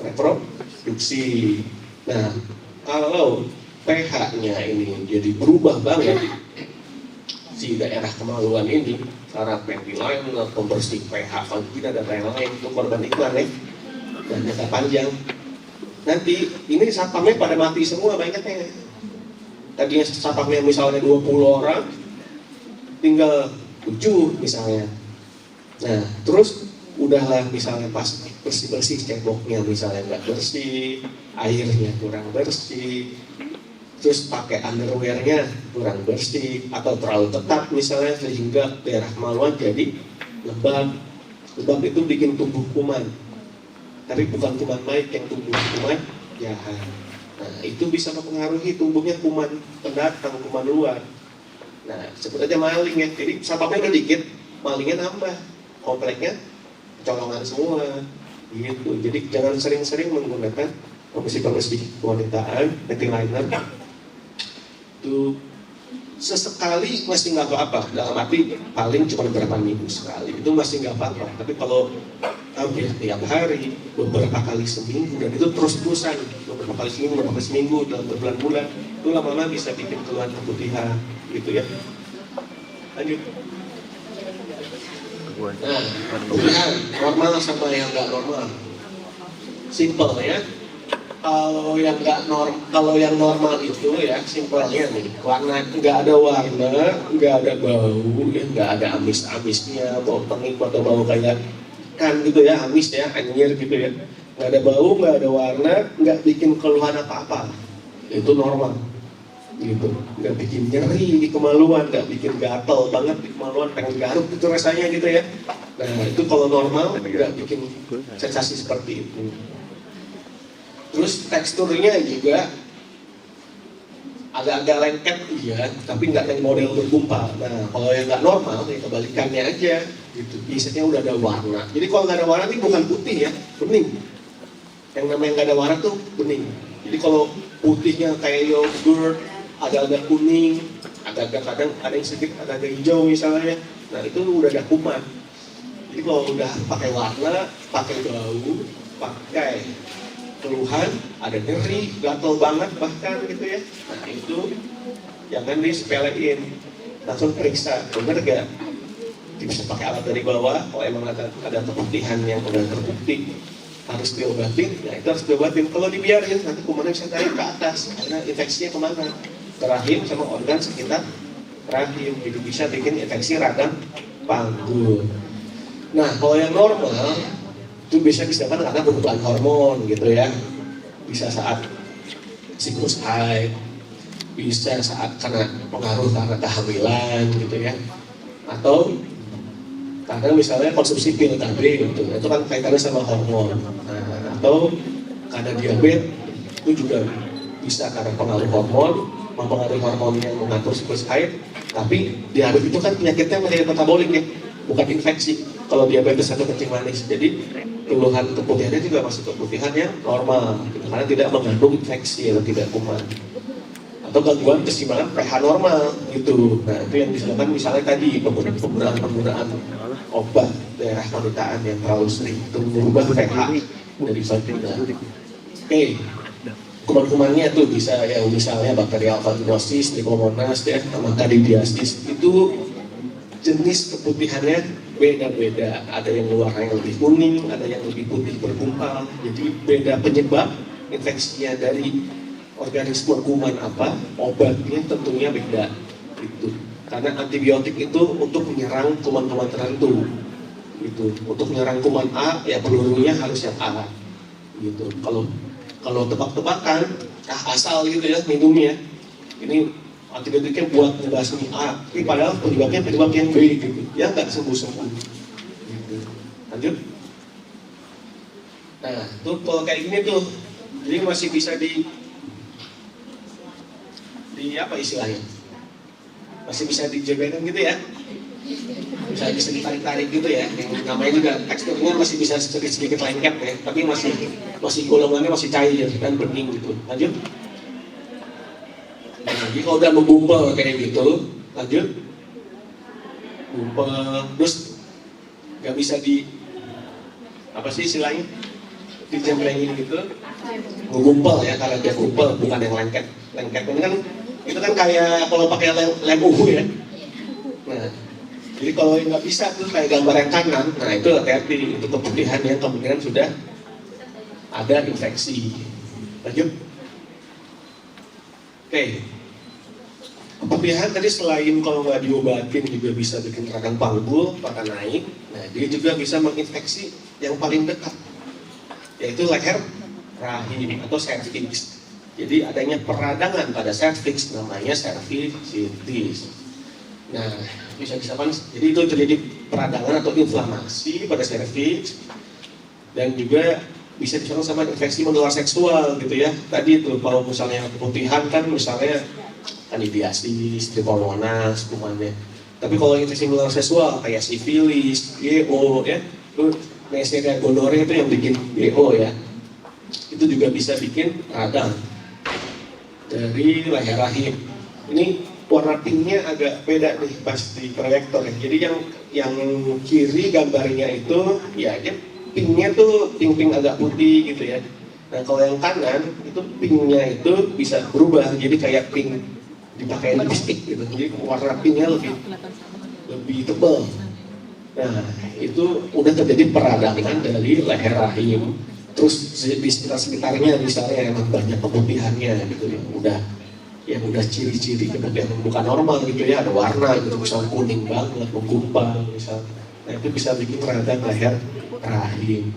reproduksi. Nah, kalau pH-nya ini jadi berubah banget si daerah kemaluan ini karena ventilator, pembersih pH, vagina dan lain-lain untuk korban iklan ya, dan jangka panjang. Nanti ini satpamnya pada mati semua banyaknya. Tadinya satpamnya misalnya 20 orang, tinggal 7 misalnya. Nah, terus udahlah misalnya pas bersih-bersih ceboknya misalnya nggak bersih, airnya kurang bersih, terus pakai underwearnya kurang bersih atau terlalu ketat misalnya sehingga daerah kemaluan jadi lembab. Lembab itu bikin tumbuh kuman. Tapi bukan kuman baik yang tumbuh, kuman jahat. Nah, itu bisa mempengaruhi tumbuhnya kuman pendatang, kuman luar. Nah, sebut aja maling ya. Jadi satpamnya udah dikit, malingnya nambah, kompleknya colongan semua, gitu. Jadi jangan sering-sering menggunakan pembersih-pembersih kewanitaan, eyeliner. Itu sesekali masih nggak apa-apa, dalam arti paling cuma beberapa minggu sekali, itu masih nggak apa-apa. Tapi kalau hampir tiap hari, beberapa kali seminggu, dan itu terus-terusan, beberapa kali seminggu, dalam berbulan-bulan, itu lama-lama bisa bikin keluhan keputihan, gitu ya. Lanjut. Nah, keputihan normal sama yang nggak normal, simple ya. Kalau yang normal itu ya simpelnya nih, warna nggak ada warna, nggak ada bau, ya nggak ada amis-amisnya, bau pengik atau bau kayak kan gitu ya, amis ya, anjir gitu ya, nggak ada bau, nggak ada warna, nggak bikin keluhan apa-apa, itu normal, gitu, nggak bikin nyeri di kemaluan, nggak bikin gatel banget di kemaluan, pengen garuk itu rasanya gitu ya. Nah itu kalau normal nggak bikin sensasi seperti itu. Terus teksturnya juga agak-agak lengket iya, tapi nggak yang model bergumpal. Nah kalau yang nggak normal ya kebalikannya aja, gitu. Biasanya udah ada warna. Jadi kalau nggak ada warna ini bukan putih ya, bening. Yang namanya nggak ada warna tuh bening. Jadi kalau putihnya kayak yogurt, agak-agak kuning, agak-agak kadang ada yang sedikit agak-agak hijau misalnya. Nah itu udah ada kuman. Jadi kalau udah pakai warna, pakai bau, pakai keluhan, ada nyeri, gatel banget bahkan gitu ya. Nah itu jangan disepelein, langsung periksa, bener gak? Bisa pakai alat dari bawah, kalau emang ada keputihan yang udah terbukti harus diobatin, ya itu harus diobatin. Kalau dibiarin nanti kumannya bisa naik ke atas, karena infeksinya kemana? Ke rahim sama organ sekitar rahim, jadi bisa bikin infeksi radang panggul. Nah kalau yang normal itu bisa disebabkan karena perubahan hormon gitu ya, bisa saat siklus haid, bisa saat karena pengaruh karena kehamilan gitu ya, atau karena misalnya konsumsi pil tadi gitu, itu kan kaitannya sama hormon. Nah, atau karena diabetes itu juga bisa karena pengaruh hormon, mempengaruhi hormon yang mengatur siklus haid. Tapi diabetes itu kan penyakitnya menjadi metabolik ya, bukan infeksi. Kalau diabetes atau kencing manis, jadi keluhan keputihannya juga masuk keputihan yang normal, gitu, karena tidak mengandung infeksi atau tidak kuman atau gangguan keseimbangan pH normal gitu. Nah itu yang disebabkan misalnya tadi penggunaan obat daerah kewanitaan yang terlalu sering itu merubah pH dari vagina. Oke, kuman-kumannya tuh bisa yang misalnya bakterial vaginosis, trichomonas, ya, sama candidiasis. Itu jenis keputihannya beda-beda. Ada yang warnanya lebih kuning, ada yang lebih putih bergumpal. Jadi beda penyebab infeksinya dari organisme kuman apa, obatnya tentunya beda. Gitu. Karena antibiotik itu untuk menyerang kuman-kuman tertentu. Gitu. Untuk menyerang kuman A, ya pelurunya harus yang A. Gitu. Kalau tebak-tebakan, asal gitu ya minumnya. Ini antibiotiknya buat ngebasmi A, tapi padahal penyebab yang B gitu. Ya nggak sembuh-sembuh. Gitu. Lanjut. Nah, tuh kalau kayak gini tuh, jadi masih bisa di apa istilahnya? Masih bisa dijagakan gitu ya? Bisa ditarik-tarik gitu ya, yang namanya juga teksturnya masih bisa sedikit lengket ya, tapi masih golongannya masih cair dan bening gitu. Lanjut. Nah, jadi kalau udah menggumpal kayak gitu, lanjut. Gumpal, terus nggak bisa di apa sih istilahnya? Dijembrengin gitu. Menggumpal ya, karena dia gumpal bukan yang lengket. Lengket ini kan itu kan kayak kalau pakai lem uhu ya. Nah, jadi kalau nggak bisa tuh kayak gambar yang kanan, nah itu hati-hati, itu keputihan yang kemungkinan sudah ada infeksi. Lanjut. Oke. Keputihan tadi selain kalau nggak diobatin juga bisa bikin radang panggul, bahkan naik. Nah, dia juga bisa menginfeksi yang paling dekat, yaitu leher rahim atau cervix. Jadi adanya peradangan pada cervix namanya cervicitis. Nah, bisa-bisa kan, jadi itu terjadi peradangan atau inflamasi pada cervix dan juga bisa diserang sama infeksi menular seksual gitu ya. Tadi itu kalau misalnya keputihan kan misalnya candidiasis, trichomonas, kumannya. Tapi kalau infeksi menular seksual kayak sifilis, GO ya, itu Neisseria gonorrhea itu yang bikin GO ya. Itu juga bisa bikin radang dari leher rahim. Ini warna pinknya agak beda nih pas di proyektor ya. Jadi yang kiri gambarnya itu ya dia pinknya tuh pink agak putih gitu ya. Nah kalau yang kanan itu pinknya itu bisa berubah jadi kayak pink dipakai lipstick gitu. Jadi warna pinknya lebih tebal. Nah itu udah terjadi peradangan dari leher rahim. Terus di sekitarnya misalnya emang banyak keputihannya gitu yang udah ciri-ciri keputihan bukan normal gitu ya, ada warna gitu, misalnya kuning banget, menggumpal misalnya. Nah itu bisa bikin radang leher rahim.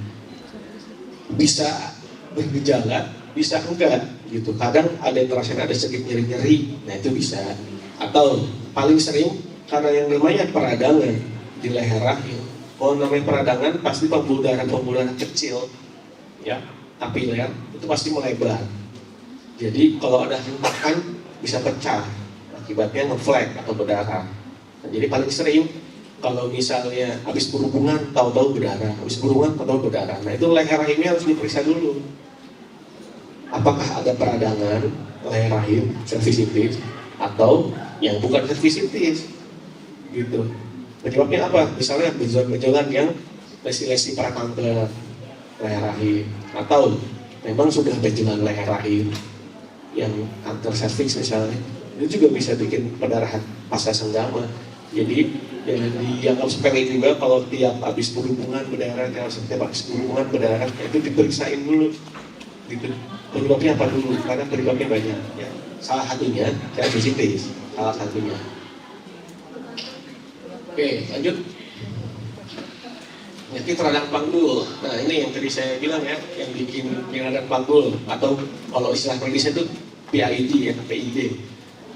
Bisa bergejala, bisa enggak gitu. Kadang ada yang ngerasain ada sedikit nyeri-nyeri, nah itu bisa. Atau paling sering karena yang namanya peradangan di leher rahim. Kalau namanya peradangan pasti pembuluh darah kecil ya, kapiler itu pasti melebar. Jadi kalau ada hentakan bisa pecah, akibatnya ngeflek atau berdarah. Nah, jadi paling sering kalau misalnya habis berhubungan tahu-tahu berdarah, habis berhubungan tahu-tahu berdarah. Nah itu leher rahimnya harus diperiksa dulu. Apakah ada peradangan leher rahim, cervicitis, atau yang bukan cervicitis, gitu. Penyebabnya apa? Misalnya gejala yang lesi-lesi prakanker leher rahim, atau memang sudah gejala leher rahim yang kanker cervix misalnya, itu juga bisa bikin pendarahan pasca senggama. Jadi jangan dianggap sepele juga kalau tiap habis berhubungan berdarah, tiap habis berhubungan berdarah, itu diperiksain dulu. Gitu. Penyebabnya apa dulu? Karena penyebabnya banyak. Ya. Salah satunya cervicitis, salah satunya. Oke, lanjut. Penyakit radang panggul. Nah ini yang tadi saya bilang ya, yang bikin radang panggul atau kalau istilah medisnya itu PID ya, PID.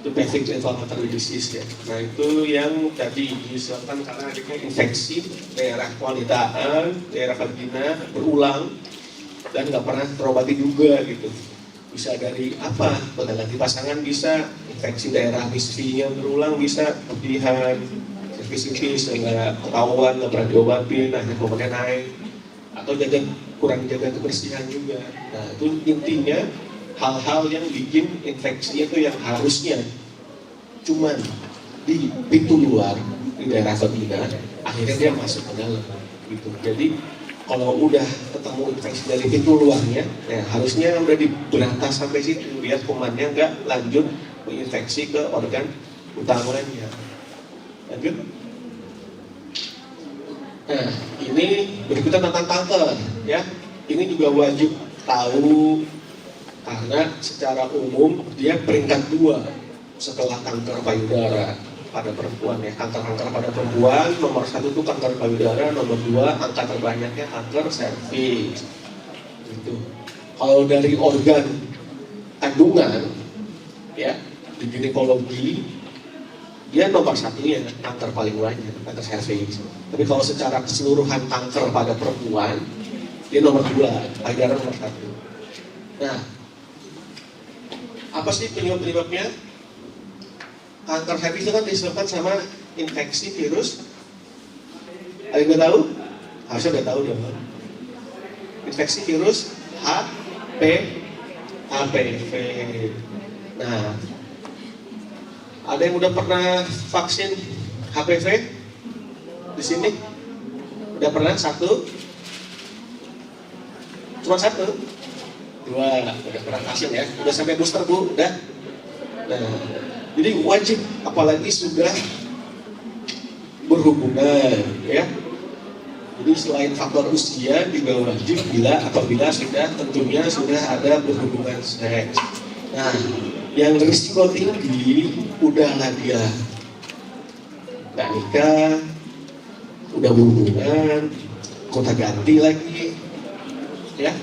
Itu pelvic inflammatory disease ya. Nah itu yang tadi disebabkan karena adanya infeksi daerah wanita, daerah vagina berulang dan nggak pernah terobati juga gitu. Bisa dari apa? Pada ganti pasangan bisa, infeksi daerah misfinya berulang bisa, keputihan, cervicitis nggak ketahuan, nggak pernah diobatin, akhirnya kemudian naik, atau kurang jaga kebersihan juga. Nah itu intinya hal-hal yang bikin infeksi itu yang harusnya cuman di pintu luar di daerah vagina, akhirnya dia masuk ke dalam gitu. Jadi Kalau udah ketemu infeksi dari pintu luarnya, ya harusnya udah diberantas sampai situ biar kumannya nggak lanjut menginfeksi ke organ utamanya. Lanjut. Nah, ini berikutnya tentang kanker, ya. Ini juga wajib tahu karena secara umum dia peringkat 2 setelah kanker payudara pada perempuan ya. Kanker-kanker pada perempuan nomor 1 itu kanker payudara, nomor 2 angka terbanyaknya kanker serviks. Gitu. Kalau dari organ kandungan, ya di ginekologi dia nomor 1 ya kanker paling banyak, kanker serviks. Tapi kalau secara keseluruhan kanker pada perempuan dia nomor 2, payudara nomor 1. Nah, apa sih penyebab-penyebabnya? Kanker serviks itu kan disebabkan sama infeksi virus. Ada yang udah tahu? Harusnya udah tahu dong. Infeksi virus HPV. Nah, ada yang udah pernah vaksin HPV di sini? Udah pernah 1? Cuma 1? 2, udah pernah vaksin ya? Udah sampai booster Bu? Udah? Nah, jadi wajib, apalagi sudah berhubungan, ya. Jadi selain faktor usia juga wajib apabila tentunya sudah ada berhubungan seks. Nah, yang risiko tinggi udahlah dia nggak nikah, udah berhubungan, kota ganti lagi, ya.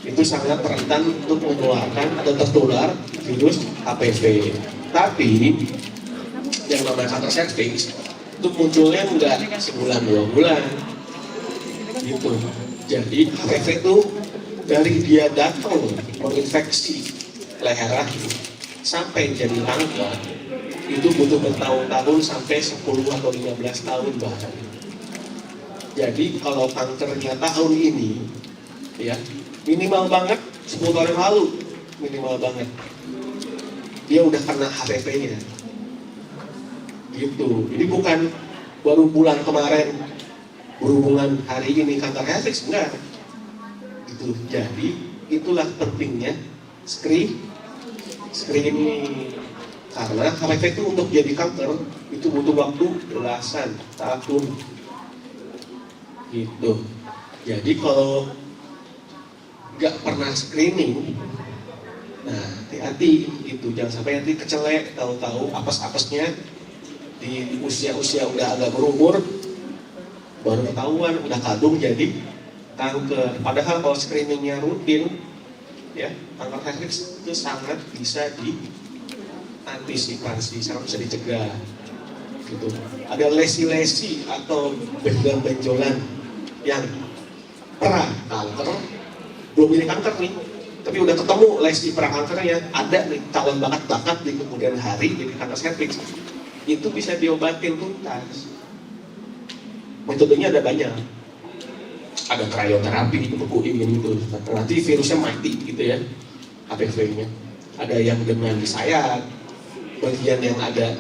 Itu sangat rentan untuk menularkan atau tertular virus HPV. Tapi yang namanya kanker serviks itu munculnya enggak sebulan 2 bulan gitu. Jadi HPV itu dari dia datang menginfeksi leher rahim sampai jadi kanker itu butuh bertahun-tahun sampai 10 atau 15 tahun bahkan. Jadi kalau kankernya tahun ini ya minimal banget 10 tahun yang lalu, minimal banget dia udah kena HPV-nya gitu. Jadi bukan baru bulan kemarin berhubungan hari ini kanker serviks, enggak gitu. Jadi itulah pentingnya screening karena HPV itu untuk jadi kanker itu butuh waktu belasan tahun gitu. Jadi kalau nggak pernah screening, nah hati-hati itu, jangan sampai nanti kecelek, tahu-tahu apes-apesnya di usia-usia udah agak berumur baru ketahuan udah kadung jadi kanker. Padahal kalau screeningnya rutin, ya kanker serviks itu sangat bisa diantisipasi, sangat bisa dicegah. Gitu. Ada lesi-lesi atau benjolan yang pra kanker, belum jadi kanker nih, tapi udah ketemu lesi prakankernya, ada nih calon bakat di kemudian hari jadi kanker serviks, itu bisa diobatin tuntas. Metodenya ada banyak, ada krioterapi, dibekuin gitu, nanti virusnya mati gitu ya, HPV-nya. Ada yang dengan disayat, bagian yang ada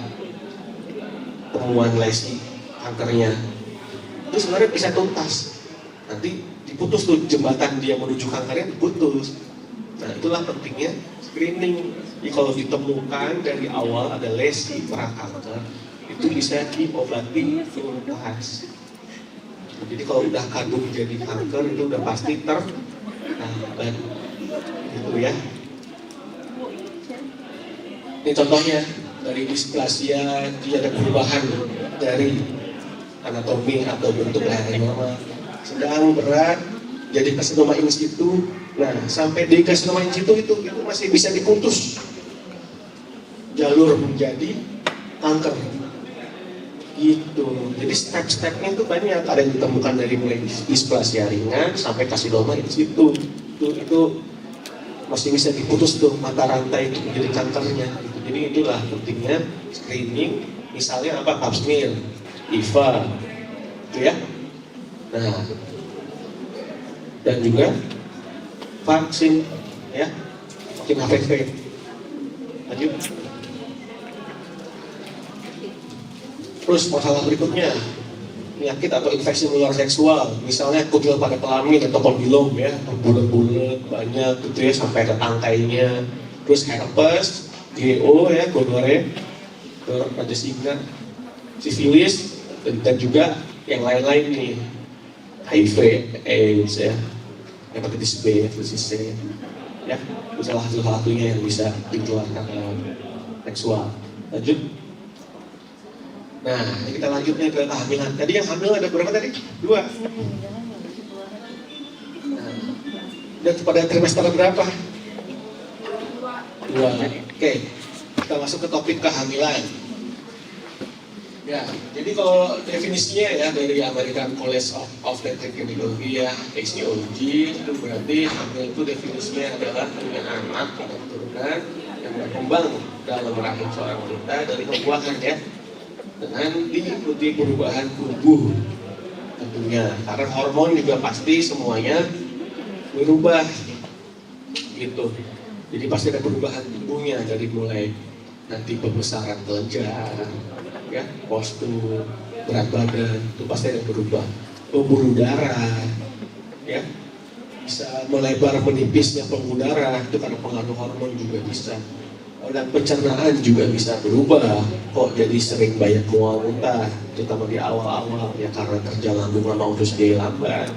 temuan lesi kankernya, itu sebenarnya bisa tuntas. Nanti diputus tuh jembatan dia menuju kankernya diputus. Nah itulah pentingnya screening. Jadi kalau ditemukan dari awal ada lesi prakanker, itu bisa diobati tuntas. Jadi kalau udah kadung jadi kanker itu udah pasti terlambat gitu ya. Ini contohnya dari displasia, dia ada perubahan dari anatomi atau bentuk leher normal, sedang berat jadi karsinoma in situ. Nah sampai di karsinoma in situ itu masih bisa diputus jalur menjadi kanker gitu. Jadi step-stepnya itu banyak, ada yang ditemukan dari mulai displasia ringan sampai karsinoma in situ. Itu masih bisa diputus tuh mata rantai itu menjadi kankernya gitu. Jadi itulah pentingnya screening, misalnya apa, pap smear, IVA gitu ya. Nah dan juga vaksin ya, vaksin HPV. Lanjut. Terus masalah berikutnya, penyakit atau infeksi menular seksual, misalnya kutil pada kelamin atau kondilom ya, bulat-bulat banyak gitu ya sampai ada tangkainya, terus herpes, GO ya, gonorrea, rajasingka, sifilis, dan juga yang lain-lain nih, HIV, AIDS ya, hepatitis B, hepatitis C, ya, itu salah satunya yang bisa ditularkan lewat seksual. Lanjut. Nah, kita lanjutnya ke kehamilan. Tadi yang hamil ada berapa tadi? 2. Nah, dan pada trimester berapa? 2. Oke, kita masuk ke topik kehamilan. Ya, jadi kalau definisinya ya dari American College of Obstetrics and Gynecology ya, ACOG, itu berarti hamil itu definisinya adalah punya anak atau keturunan yang berkembang dalam rahim seorang wanita dari pembuahan ya, dengan diikuti perubahan tubuh tentunya, karena hormon juga pasti semuanya berubah gitu. Jadi pasti ada perubahan tubuhnya dari mulai nanti pembesaran kelenjar, ya, postur, berat badan itu pasti ada berubah. Pembuluh darah, ya, bisa melebar menipisnya pembuluh darah itu karena pengaruh hormon juga bisa. Dan pencernaan juga bisa berubah. Kok jadi sering banyak mual muntah, terutama di awal-awal ya karena kerja lambung lama usus dia lambat,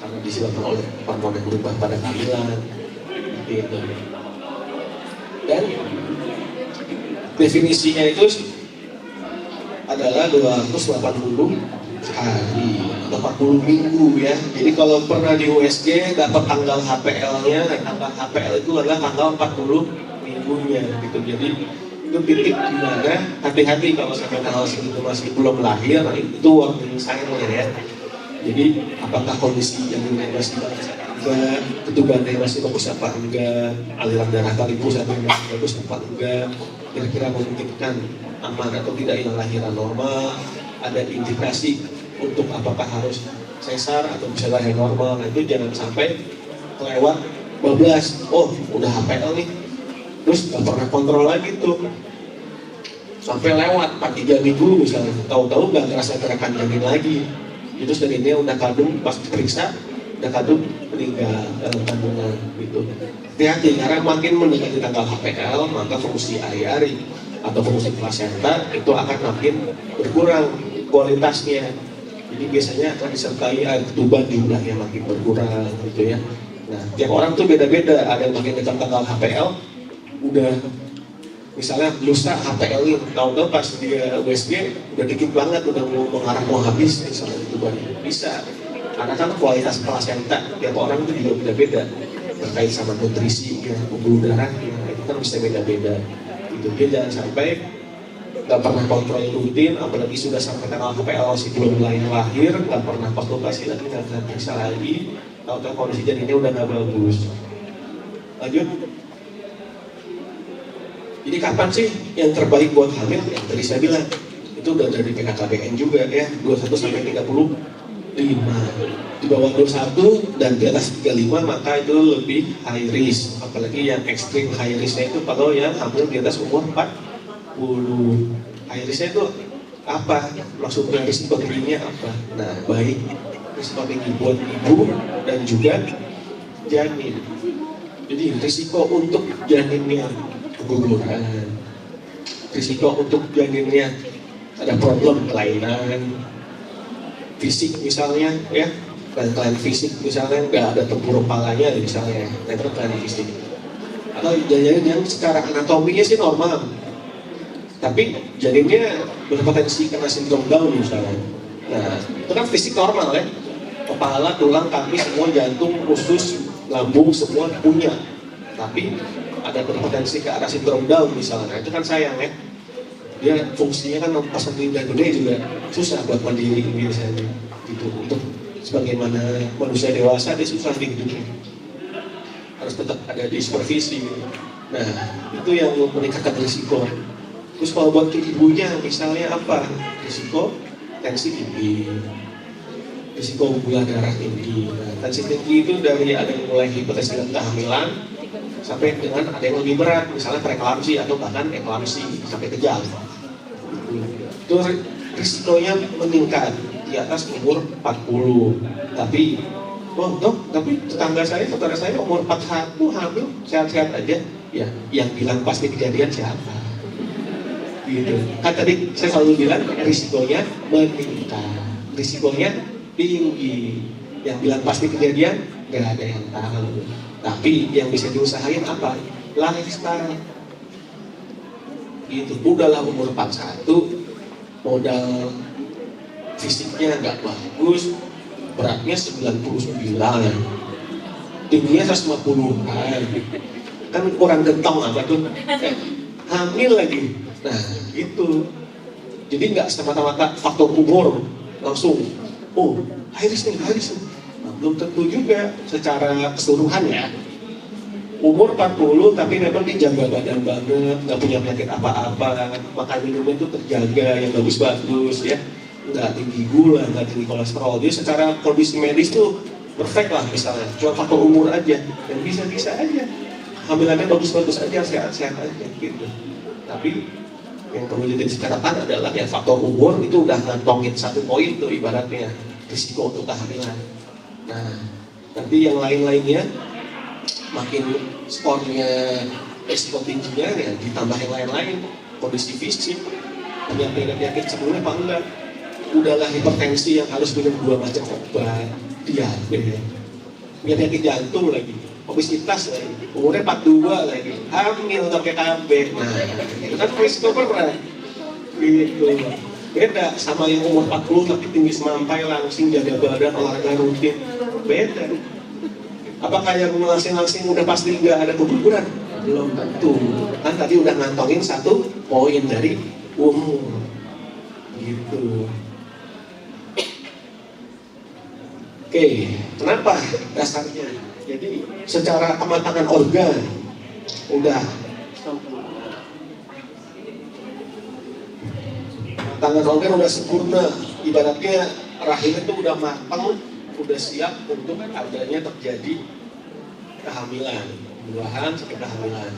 karena disebabkan oleh hormon yang berubah pada kehamilan. Gitu. Dan definisinya itu adalah 280 hari atau 40 minggu ya. Jadi kalau pernah di USG dapat tanggal HPL-nya, dan tanggal HPL itu adalah tanggal 40 minggunya gitu. Jadi itu titik di mana hati-hati kalau sampai tanggal segitu masih belum lahir, itu warning sign-nya ya. Jadi apakah kondisi janinnya masih bagus apa enggak, ketubannya masih bagus apa enggak, aliran darah kalipusannya masih bagus apa enggak, kira-kira memungkinkan aman atau tidak yang lahiran normal, ada indikasi untuk apakah harus sesar atau bisa lahir normal. Nah itu jangan sampai kelewat 12, oh udah HPL nih, terus gak pernah kontrol lagi tuh sampai lewat 4-3 minggu misalnya, tahu-tahu gak ngerasa gerakan janin lagi, itu janinnya udah kandung, pas diperiksa udah kandung meninggal dalam kandungan gitu. Hati-hati karena makin mendekati tanggal HPL maka fungsi ari-ari atau fungsi plasenta itu akan makin berkurang kualitasnya. Jadi biasanya akan disertai air ketuban jumlahnya makin berkurang gitu ya. Nah, tiap orang tuh beda-beda, ada yang makin dekat tanggal HPL udah misalnya lusa HPL ini, tahu-tahu pas dia USG udah dikit banget, udah mengarah mau habis misalnya ketubannya. Bisa, karena kan kualitas plasenta tiap orang itu juga beda-beda terkait sama nutrisi ya, pembuluh darahnya itu kan bisa beda-beda. Gitu. Dia jangan sampai nggak pernah kontrol rutin, apalagi sudah sampai tanggal HPL masih belum lahir, nggak pernah konsultasi lagi, nggak pernah periksa lagi, tahu-tahu kondisi janinnya udah nggak bagus. Lanjut. Jadi kapan sih yang terbaik buat hamil? Yang tadi saya bilang itu udah dari BKKBN juga ya, 21 sampai 35. Di bawah 21 dan di atas 35 maka itu lebih high risk, apalagi yang ekstrim high risknya itu kalau yang hamil di atas umur 40. High risknya itu apa? Maksudnya risiko tingginya apa? Nah baik risiko tinggi buat ibu dan juga janin. Jadi risiko untuk janinnya keguguran, risiko untuk janinnya ada problem kelainan fisik misalnya ya, kelainan fisik misalnya nggak ada tempurung palanya misalnya, itu kelainan fisik. Atau janin yang secara anatominya sih normal, tapi janinnya berpotensi kena sindrom Down misalnya. Nah itu kan fisik normal ya, kepala, tulang, kaki, semua jantung, usus, lambung semua punya, tapi ada berpotensi ke arah sindrom Down misalnya. Nah itu kan sayang ya. Dia fungsinya kan pas nanti udah gede juga susah buat mandiri biasanya gitu. Untuk sebagaimana manusia dewasa dia susah di hidupnya, harus tetap ada di supervisi gitu. Nah itu yang meningkatkan risiko. Terus kalau buat ibunya misalnya apa? Risiko tensi tinggi, risiko gula darah tinggi. Nah, tensi tinggi itu dari ada yang mulai hipertensi dan kehamilan sampai dengan ada yang lebih berat, misalnya preeklamsi atau bahkan eklamsi sampai kejang. Itu risikonya meningkat. di atas umur 40. Tapi, oh dok, tapi tetangga saya, saudara saya umur 41 hamil, sehat-sehat aja. Ya, yang bilang pasti kejadian siapa? Gitu. Kan tadi saya selalu bilang risikonya meningkat, risikonya tinggi. Yang bilang pasti kejadian, nggak ada yang tahu. Tapi yang bisa diusahain apa? Lifestyle. Gitu. Udahlah umur 41, modal fisiknya nggak bagus, beratnya 99, tingginya 150-an, kan kurang gentong apa tuh, hamil lagi. Nah gitu. Jadi nggak semata-mata faktor umur langsung, oh high risk nih. Nah, belum tentu juga secara keseluruhan ya. Umur 40 tapi memang dijaga badan banget, nggak punya penyakit apa-apa, makan minumnya itu terjaga yang bagus-bagus ya, nggak tinggi gula, nggak tinggi kolesterol. Jadi secara kondisi medis tuh perfect lah misalnya, cuma faktor umur aja, dan bisa-bisa aja hamilannya bagus-bagus aja, sehat-sehat aja gitu. Tapi yang perlu jadi catatan adalah ya faktor umur itu udah ngantongin satu poin tuh ibaratnya risiko untuk kehamilan. Nah nanti yang lain-lainnya makin skornya risiko tingginya ya ditambah yang lain-lain, kondisi fisik, punya penyakit sebelumnya apa enggak, udahlah hipertensi yang harus minum 2 macam obat, diabetes, punya penyakit jantung lagi, obesitas lagi, umurnya 42 lagi, hamil pakai KB, nah itu kan risiko berat gitu. Beda sama yang umur 40 tapi tinggi semampai langsing, jaga badan, olahraga rutin, beda. Apakah yang langsing-langsing udah pasti nggak ada keguguran? Belum tentu. Kan tadi udah ngantongin satu poin dari umur. Gitu. Oke, kenapa dasarnya? Jadi secara kematangan organ udah kematangan organ udah sempurna. Ibaratnya rahim itu udah matang, udah siap untuk adanya terjadi kehamilan, pembuahan sampai kehamilan.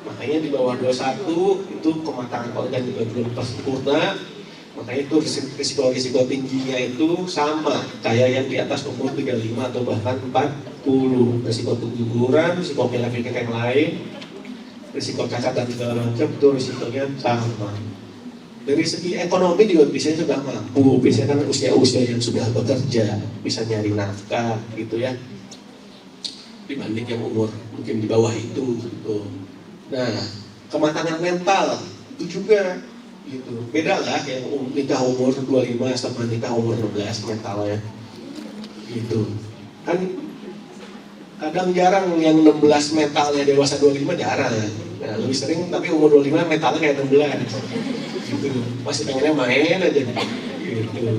Makanya di bawah 21 itu kematangan organ juga belum sempurna. Makanya itu risiko tingginya itu sama kayak yang di atas umur 35 atau bahkan 40. Risiko keguguran, risiko penyakit yang lain, risiko cacat dan segala macam itu risikonya sama. Dari segi ekonomi juga biasanya sudah mampu, biasanya kan usia-usia yang sudah bekerja, bisa nyari nafkah gitu ya, dibanding yang umur mungkin di bawah itu gitu. Nah, kematangan mental itu juga gitu. Beda lah yang nikah umur 25 sama nikah umur 16 mentalnya gitu. Kan kadang jarang yang 16 mentalnya dewasa 25 jarang. Nah, lebih sering tapi umur 25 mentalnya kayak 16 gitu, masih pengennya main aja gitu.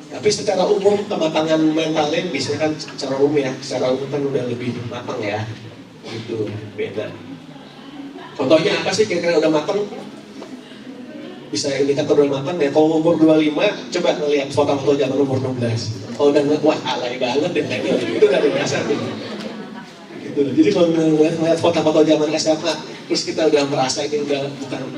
Tapi secara umum kematangan mentalnya biasanya kan secara umum ya, secara umum kan udah lebih matang ya gitu, beda. Contohnya apa sih kira-kira udah matang? Bisa indikator udah matang ya, kalau umur 25 coba ngeliat foto-foto zaman umur 16. Kalau udah ngeliat, wah alay banget deh, itu udah biasa gitu. Jadi kalau ngeliat foto-foto zaman SMA, terus kita udah merasa ini udah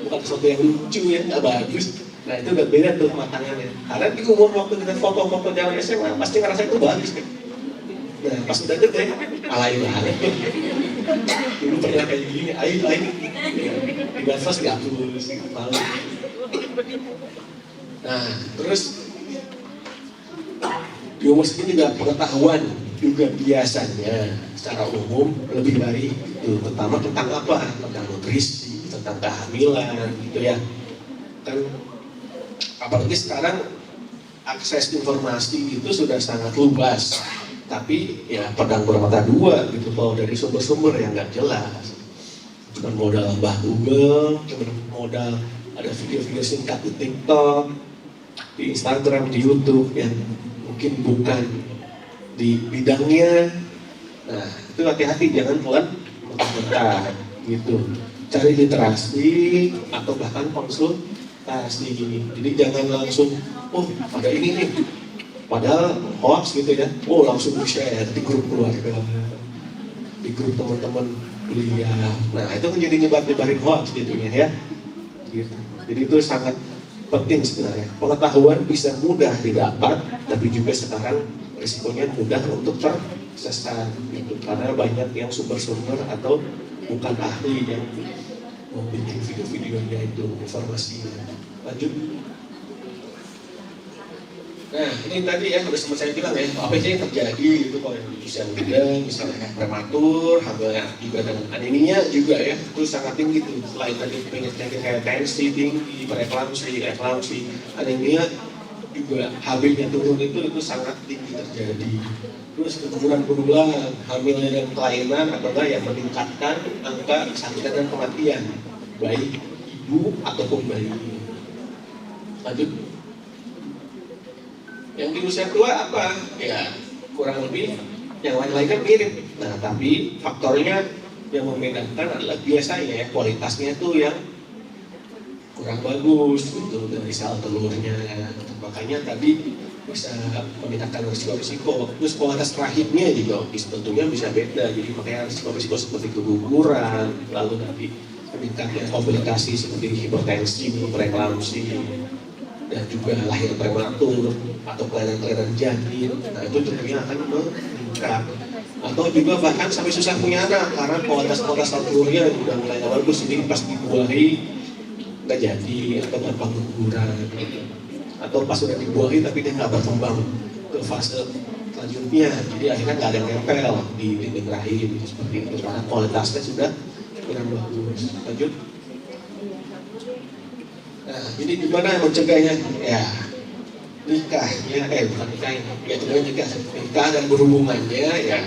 bukan sesuatu yang lucu ya, nggak bagus. Nah itu udah beda tuh kematangannya. Karena di umur waktu kita foto-foto zaman SMA pasti ngerasa itu bagus kan. Nah pas udah gede, alay banget. Dulu pernah kayak gini, ayo di batas dihapus, malu. Nah terus di umur segini juga pengetahuan juga biasanya secara umum lebih baik itu, terutama tentang apa? Tentang nutrisi, tentang kehamilan gitu ya. Kan apalagi sekarang akses informasi itu sudah sangat luas, tapi ya pedang bermata dua gitu kalau dari sumber-sumber yang nggak jelas. Cuma modal mbah Google, cuma modal ada video-video singkat di TikTok, di Instagram, di YouTube yang mungkin bukan di bidangnya. Nah itu hati-hati, jangan telan mentah-mentah gitu. Cari literasi atau bahkan konsultasi gini. Jadi jangan langsung, oh ada ini nih, padahal hoax gitu ya. Oh langsung share di grup keluarga, di grup teman-teman kuliah. Nah itu kan jadi nyebarin hoax jadinya ya. Gitu. Jadi itu sangat penting sebenarnya. Pengetahuan bisa mudah didapat, tapi juga sekarang risikonya mudah untuk tersesat gitu. Karena banyak yang sumber-sumber atau bukan ahli yang membuat video-videonya itu informasinya. Lanjut. Nah, ini tadi ya, udah sempat saya bilang ya, apa sih yang terjadi itu kalau yang usia muda, misalnya prematur, hamilnya juga dengan anemia juga ya, itu sangat tinggi tuh. Selain tadi penyakit kayak tensi tinggi, preeklamsi, anemia juga HB-nya turun itu sangat tinggi terjadi. Terus keguguran berulang, hamilnya dan kelainan atau enggak yang meningkatkan angka kesakitan dan kematian, baik ibu ataupun bayi. Lanjut. Yang di usia tua apa? Ya kurang lebih yang lain-lain kan mirip. Nah tapi faktornya yang membedakan adalah biasanya ya kualitasnya itu yang kurang bagus gitu dari sel telurnya. Makanya tadi bisa meningkatkan risiko. Terus kualitas rahimnya juga tentunya bisa beda. Jadi makanya risiko seperti keguguran, lalu nanti meningkatnya komplikasi seperti hipertensi, preeklamsi, dan juga lahir prematur atau kelainan-kelainan janin. Nah itu tentunya akan meningkat. Atau juga bahkan sampai susah punya anak karena kualitas telurnya udah mulai gak bagus, jadi pas dibuahi nggak jadi atau gampang keguguran. Atau pas sudah dibuahi tapi dia nggak berkembang ke fase selanjutnya, jadi akhirnya nggak ada yang nempel di dinding rahim seperti itu karena kualitasnya sudah kurang bagus. Lanjut. Nah, jadi gimana mencegahnya? Ya, nikahnya, bukan nikahnya, ya itu nikah dan berhubungannya ya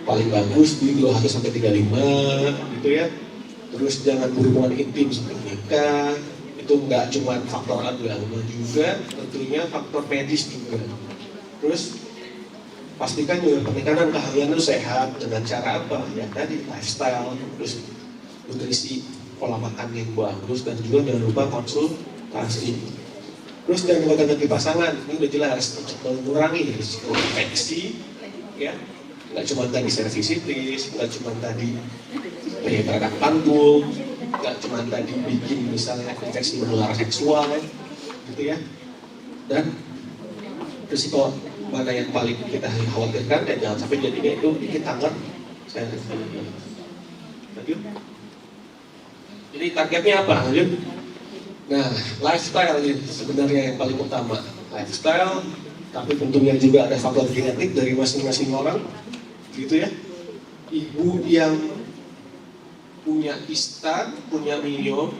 paling bagus di 21-35 gitu ya. Terus jangan berhubungan intim sebelum nikah. Itu nggak cuma faktor agama juga, tentunya faktor medis juga. Terus pastikan juga pernikahan kehamilan itu sehat dengan cara apa? Ya tadi lifestyle, terus nutrisi, pola makan yang bagus, dan juga jangan lupa konsultasi. Terus jangan lupa ganti pasangan, ini udah jelas mengurangi risiko infeksi, ya. Nggak cuma tadi cervicitis, nggak cuma tadi penyakit radang panggul, nggak cuma tadi bikin misalnya infeksi menular seksual, gitu ya. Dan risiko mana yang paling kita khawatirkan dan jangan sampai jadinya itu bikin kanker. Saya lanjut. Jadi targetnya apa? Lanjut. Nah, lifestyle ini sebenarnya yang paling utama. Lifestyle, tapi tentunya juga ada faktor genetik dari masing-masing orang, gitu ya. Ibu yang punya kista, punya myom,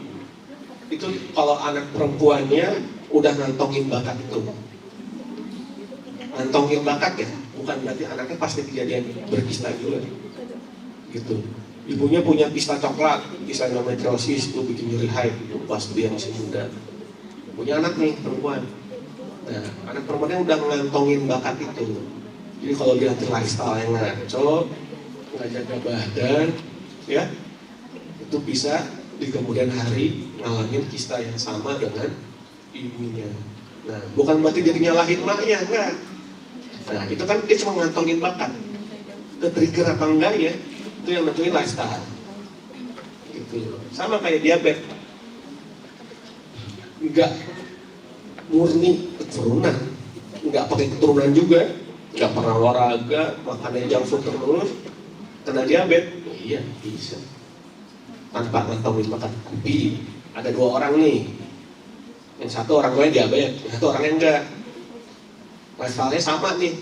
itu kalau anak perempuannya udah ngantongin bakat itu. Ngantongin bakat ya, bukan berarti anaknya pasti kejadian berkista juga, gitu. Ibunya punya kista coklat, kista endometriosis, itu bikin nyeri haid itu pas dia masih muda. Punya anak nih perempuan. Nah, anak perempuannya udah ngantongin bakat itu. Jadi kalau dia lifestyle yang ngaco, nggak jaga badan, ya, itu bisa di kemudian hari ngalamin kista yang sama dengan ibunya. Nah, bukan berarti dia nyalahin maknya, enggak. Nah, itu kan dia cuma ngantongin bakat. Ke-trigger apa enggak ya? Itu yang nentuin lifestyle. Gitu. Sama kayak diabetes. Enggak murni keturunan, enggak pakai keturunan juga, enggak pernah olahraga, makannya junk food terus, kena diabetes. Iya, bisa. Tanpa ngantongin bakat. Tapi ada dua orang nih. Yang satu orang tuanya diabetes, yang satu orangnya enggak. Lifestyle-nya sama nih.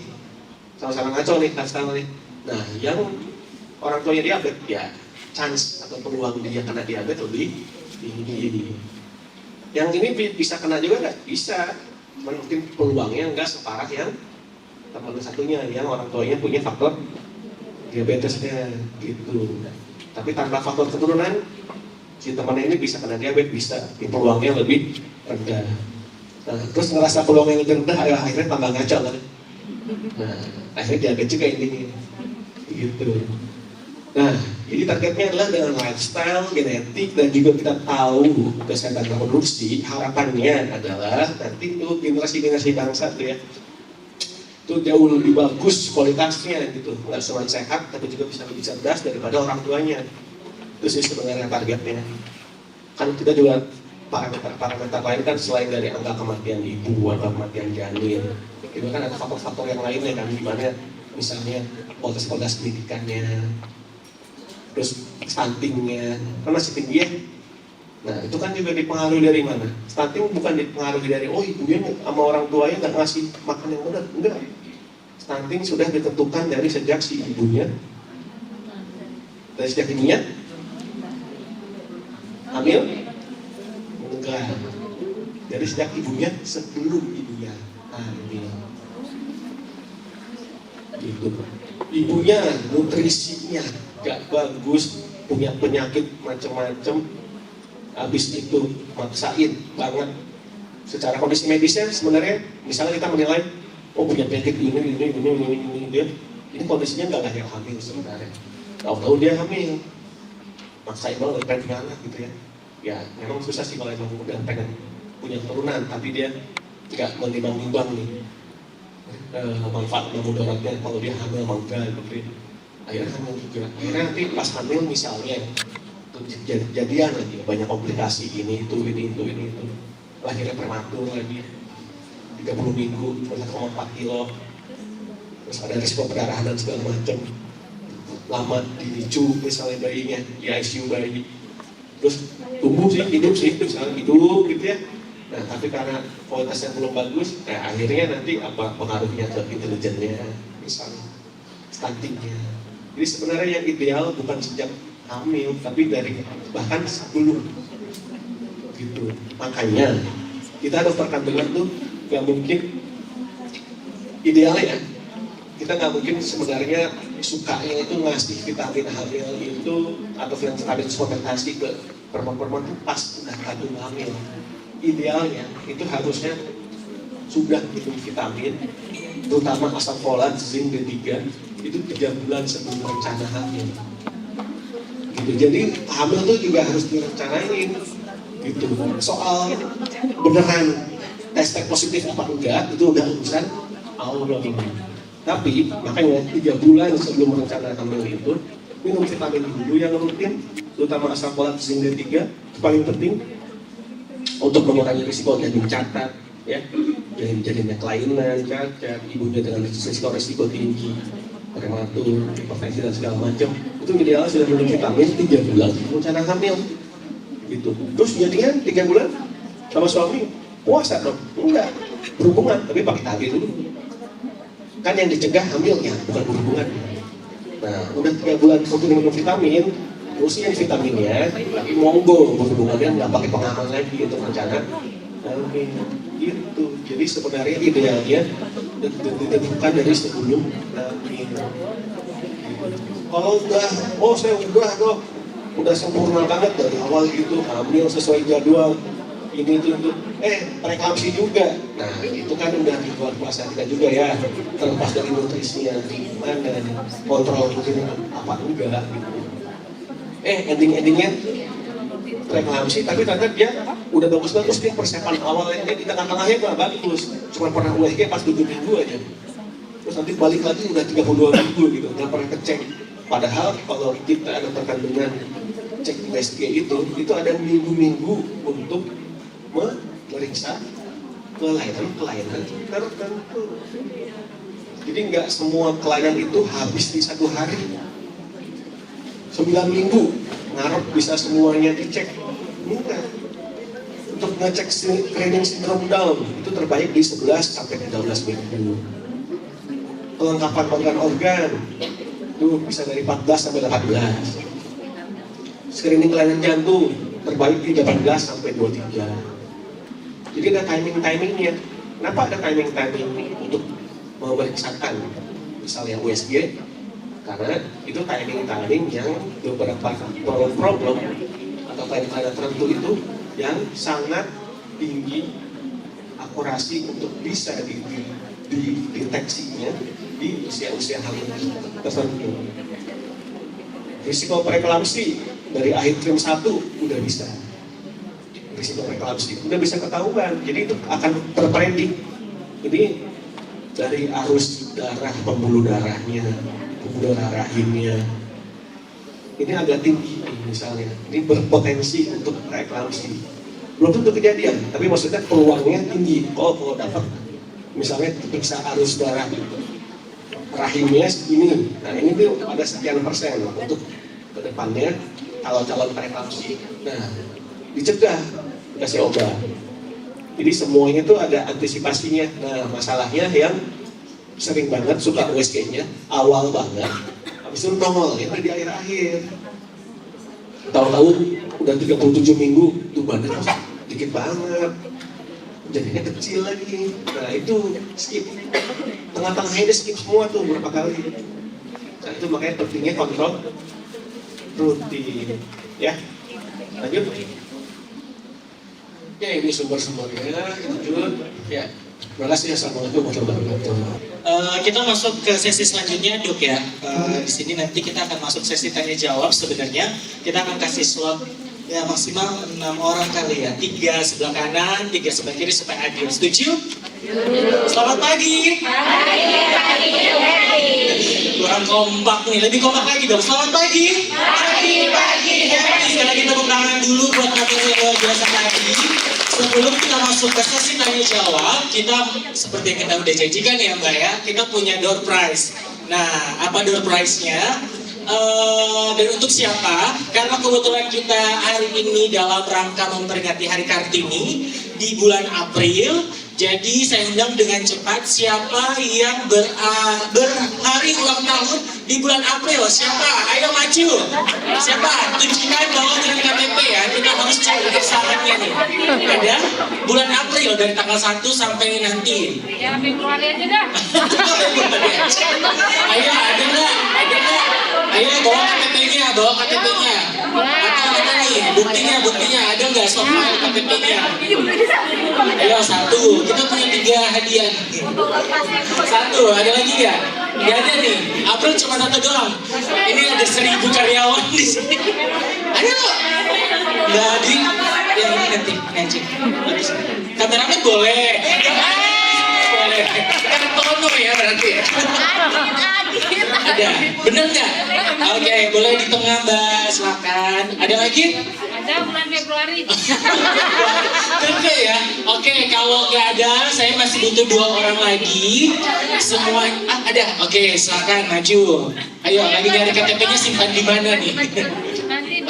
Sama-sama ngaco nih lifestyle nih. Nah, yang orang tuanya diabetes, ya chance atau peluang dia kena diabetes lebih tinggi. Yang ini bisa kena juga nggak? Bisa. Mungkin peluangnya nggak separah yang teman satunya, yang orang tuanya punya faktor diabetesnya, gitu. Tapi tanpa faktor keturunan, si temannya ini bisa kena diabetes, bisa. Peluangnya lebih rendah. Nah, terus ngerasa peluangnya lebih rendah, akhirnya tambah ngaco kan? Nah, akhirnya diabetes juga ini, gitu. Nah, jadi targetnya adalah dengan lifestyle, genetik, dan juga kita tahu kesehatan reproduksi. Harapannya adalah nanti tuh generasi bangsa tuh ya, itu jauh lebih bagus kualitasnya gitu. Nggak cuma sehat, tapi juga bisa lebih cerdas daripada orang tuanya. Itu sih sebenarnya targetnya. Kan kita juga parameter lain kan selain dari angka kematian ibu, angka kematian janin, itu kan ada faktor-faktor yang lainnya kan, gimana misalnya kualitas pendidikannya, terus stuntingnya, kan masih tinggi ya. Nah itu kan juga dipengaruhi dari mana? Stunting bukan dipengaruhi dari ibunya sama orang tuanya nggak ngasih makan yang benar, enggak. Stunting sudah ditentukan dari sejak si ibunya, dari sejak ibunya hamil, enggak. Dari sejak ibunya sebelum ibunya hamil. Gitu. Ibunya nutrisinya gak bagus, punya penyakit macam-macam, habis itu maksain banget. Secara kondisi medisnya sebenarnya, misalnya kita menilai, punya penyakit ini, dia, ini kondisinya nggak lahir hamil sebenarnya. Tahu-tahu dia hamil, maksain banget pengen punya anak gitu ya. Ya memang susah sih kalau emang udah pengen punya keturunan, tapi dia nggak menimbang-nimbang nih manfaat mudaratnya kalau dia hamil mangga gitu ya. Akhirnya hamil juga. Akhirnya nanti pas hamil misalnya jadian lagi, banyak komplikasi ini itu. Lahirnya prematur lagi, 30 minggu, 1,4 kilo, terus ada risiko perdarahan dan segala macam. Lama dinicu misalnya bayinya, di ICU bayi, terus tumbuh sih, hidup misalnya hidup gitu ya. Nah tapi karena kualitasnya belum bagus, akhirnya nanti apa pengaruhnya ke intelijennya, misalnya stuntingnya. Jadi sebenarnya yang ideal bukan sejak hamil, tapi dari bahkan sebelum gitu. Makanya kita dokter kandungan tuh nggak mungkin idealnya, kita nggak mungkin sebenarnya sukanya itu ngasih vitamin hamil itu atau vitamin suplementasi ke perempuan-perempuan itu pas udah kandung hamil. Idealnya itu harusnya sudah minum vitamin, terutama asam folat, zinc, D3 itu 3 bulan sebelum rencana hamil. Gitu. Jadi hamil tuh juga harus direncanain. Gitu. Soal beneran tes positif apa enggak itu udah urusan Allah. Tapi makanya 3 bulan sebelum rencana hamil itu minum vitamin dulu yang rutin, terutama asam folat, zinc, D3 itu paling penting untuk mengurangi risiko dan dicatat ya, jadinya kelainan, cacat, ibunya dengan risiko tinggi, prematur, hipertensi dan segala macam. Itu idealnya sudah minum vitamin 3 bulan rencana hamil. Gitu. Terus jadinya 3 bulan sama suami puasa dong? Enggak, berhubungan tapi pakai tali dulu. Kan yang dicegah hamilnya, bukan berhubungan. Nah, udah 3 bulan untuk minum vitamin, terusnya vitaminnya lagi monggo berhubungannya nggak pakai pengaman lagi untuk rencana. Oke, gitu. Jadi sebenarnya idealnya ditentukan dari sebelum hamil. Kalau saya udah dok, udah sempurna banget dari awal gitu, hamil sesuai jadwal, ini itu, preeklamsi juga. Nah itu kan udah di luar kuasa kita juga ya, terlepas dari nutrisinya, gimana, kontrol rutin apa enggak gitu. Ending-endingnya preeklamsi, tapi ternyata dia udah bagus-bagus, dia persiapan awalnya di tengah-tengahnya nggak bagus, cuma pernah USG pas 7 minggu aja, terus nanti balik lagi udah 32 minggu gitu, nggak pernah kecek. Padahal kalau kita ada perkandungan cek USG itu ada minggu-minggu untuk memeriksa kelainan tertentu. Jadi nggak semua kelainan itu habis di 1 hari. 9 minggu ngarep bisa semuanya dicek. Enggak. Untuk ngecek screening syndrome Down itu terbaik di 11 sampai 13 minggu. Kelengkapan organ-organ itu bisa dari 14 sampai 18. Screening kelainan jantung terbaik di 18 sampai 23. Jadi ada timing-timingnya. Kenapa ada timing-timing untuk memeriksakan misalnya USG? Karena itu timing-timing yang beberapa problem atau kelainan tertentu itu yang sangat tinggi akurasi untuk bisa dideteksinya di usia-usia hamil tertentu. Risiko preeklamsi dari akhir trim 1 udah bisa. Risiko preeklamsi udah bisa ketahuan, jadi itu akan terpredik. Jadi dari arus darah, pembuluh darahnya, pembuluh darah rahimnya, ini agak tinggi misalnya, ini berpotensi untuk preeklamsi. belum tentu kejadian, tapi maksudnya peluangnya tinggi. Kalau dapat misalnya periksa arus darah rahimnya segini, nah ini tuh ada sekian persen untuk kedepannya kalau calon preeklamsi. Nah, dicegah, kasih obat. Jadi semuanya tuh ada antisipasinya. Nah, masalahnya yang sering banget suka USG-nya awal banget, habis itu nongol ya di akhir-akhir. Tahu-tahu udah 37 minggu tuh badannya dikit banget, jadinya kecil lagi. Nah itu skip, tengah-tengahnya dia skip semua tuh berapa kali. Nah itu makanya pentingnya kontrol rutin. Ya, lanjut. Ya ini sumber-sumbernya, lanjut. Ya, terima kasih. Assalamualaikum warahmatullahi wabarakatuh. Kita masuk ke sesi selanjutnya, Dok ya. Di sini nanti kita akan masuk sesi tanya jawab. Sebenarnya kita akan kasih slot ya maksimal 6 orang kali ya. 3 sebelah kanan, 3 sebelah kiri supaya adil. Setuju? Selamat pagi. Kurang kompak nih, lebih kompak lagi dong. Selamat pagi. Pagi, happy. Sekali lagi tepuk tangan dulu buat kami yang luar biasa tadi. Sebelum kita masuk ke sesi tanya jawab, kita seperti yang kita udah janjikan ya Mbak ya, kita punya door prize. Nah, apa door prize-nya? Dan untuk siapa? Karena kebetulan kita hari ini dalam rangka memperingati Hari Kartini di bulan April, jadi saya undang dengan cepat siapa yang berhari ulang tahun di bulan April. Siapa? Ayo maju. Siapa? Tunjukkan bahwa dengan KTP ya, kita harus cari kesalahannya nih. Ada bulan April dari tanggal 1 sampai nanti. Ya, Februari aja dah. Ayo, ada nggak? Ada nggak? Ayo bawa KTP-nya, bawa KTP-nya. Atau apa nih? Buktinya ada nggak soft file KTP-nya? Ayo 1. Kita punya 3 hadiah. 1, ada lagi nggak? Nggak ada nih. April cuma 1 doang. Ini ada 1000 karyawan di sini. Ada nggak? Nggak ada. Yang ini nanti. Kameramen boleh. Boleh. Kan tono ya berarti ya. Ada, bener nggak? Oke, boleh di tengah Mbak, silakan. Ada lagi? Ada bulan Februari. Tentu ya. Oke, kalau nggak ada, saya masih butuh 2 orang lagi. Semua ada. Oke, silakan maju. Ayo, lagi dari KTP-nya simpan di mana nih? Nanti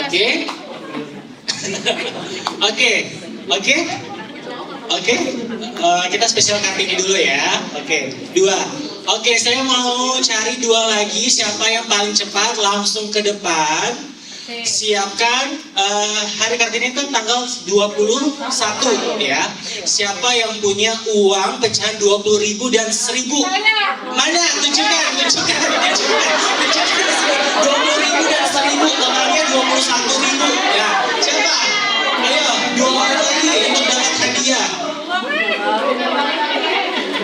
Oke. Oke. Kita spesial Kartini dulu ya. Oke, 2. Oke, saya mau cari 2 lagi. Siapa yang paling cepat langsung ke depan. Siapkan. Hari Kartini itu tanggal 21 ya. Siapa yang punya uang pecahan 20.000 dan 1.000? Mana? Tunjukkan. 20.000 dan 1.000, totalnya 21.000 ya. Siapa? Ayo, 2 orang lagi untuk dapat hadiah.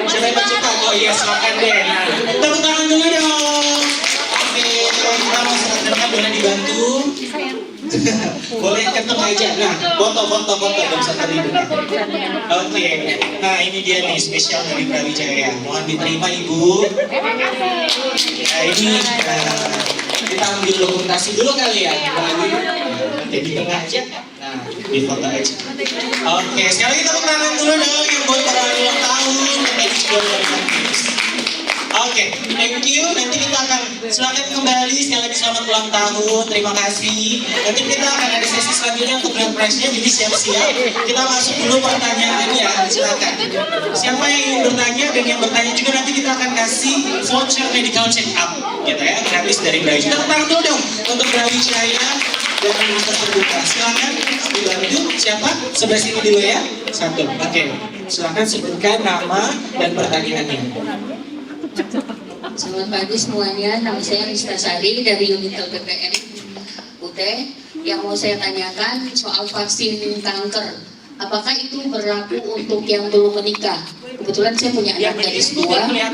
Siapa yang cepat? Oh iya, silakan deh. Nah, tepuk tangan dulu dong. Oke, kalau kita mau sebenarnya boleh dibantu. Boleh ketemu aja. Nah, foto dong 1.000. Oke. Nah, ini dia nih spesial dari Brawijaya. Mohon diterima Ibu. Nah, ini kita ambil dokumentasi dulu kali ya. Nanti di tengah aja. Nah, di foto aja. Oke, sekali lagi tepuk tangan dulu dong yang buat para ulang tahun. Tadi juga dari kampus. Oke, thank you. Nanti kita akan silakan kembali sekali lagi selamat ulang tahun. Terima kasih. Nanti kita akan ada sesi selanjutnya untuk grand prize-nya. Jadi siap-siap. Kita masuk dulu pertanyaannya. Silakan. Siapa yang ingin bertanya dan yang bertanya juga nanti kita akan kasih voucher medical check up, gitu ya, gratis dari Brawijaya. Tepuk tangan dulu dong untuk Brawijaya dan Universitas Terbuka. Silakan dibantu. Siapa? Sebelah sini dulu ya. 1. Oke. Silakan sebutkan nama dan pertanyaannya. Selamat pagi semuanya, nama saya Rista Sari dari unit LPPM UT. Yang mau saya tanyakan soal vaksin kanker, apakah itu berlaku untuk yang belum menikah? Kebetulan saya punya anak gadis 2, punya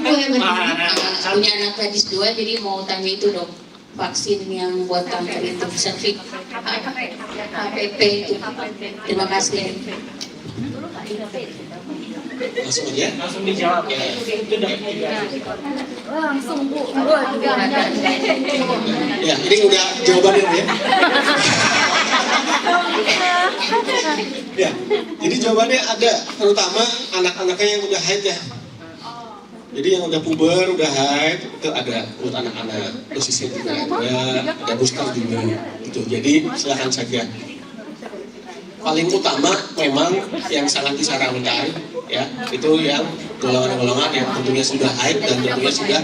anak gadis 2, jadi mau tanya itu dok, vaksin yang buat kanker itu, serviks HPV itu. Terima kasih. Langsung aja? Langsung dijawab ya. Itu Langsung Bu. ya, ini udah jawabannya ya. Ya, jadi jawabannya ada, terutama anak-anaknya yang udah haid ya. Jadi yang udah puber, udah haid, itu ada buat anak-anak. Dosisnya juga ada booster juga. Gitu. Jadi silakan saja. Paling utama memang yang sangat disarankan ya itu yang golongan-golongan yang tentunya sudah haid dan tentunya sudah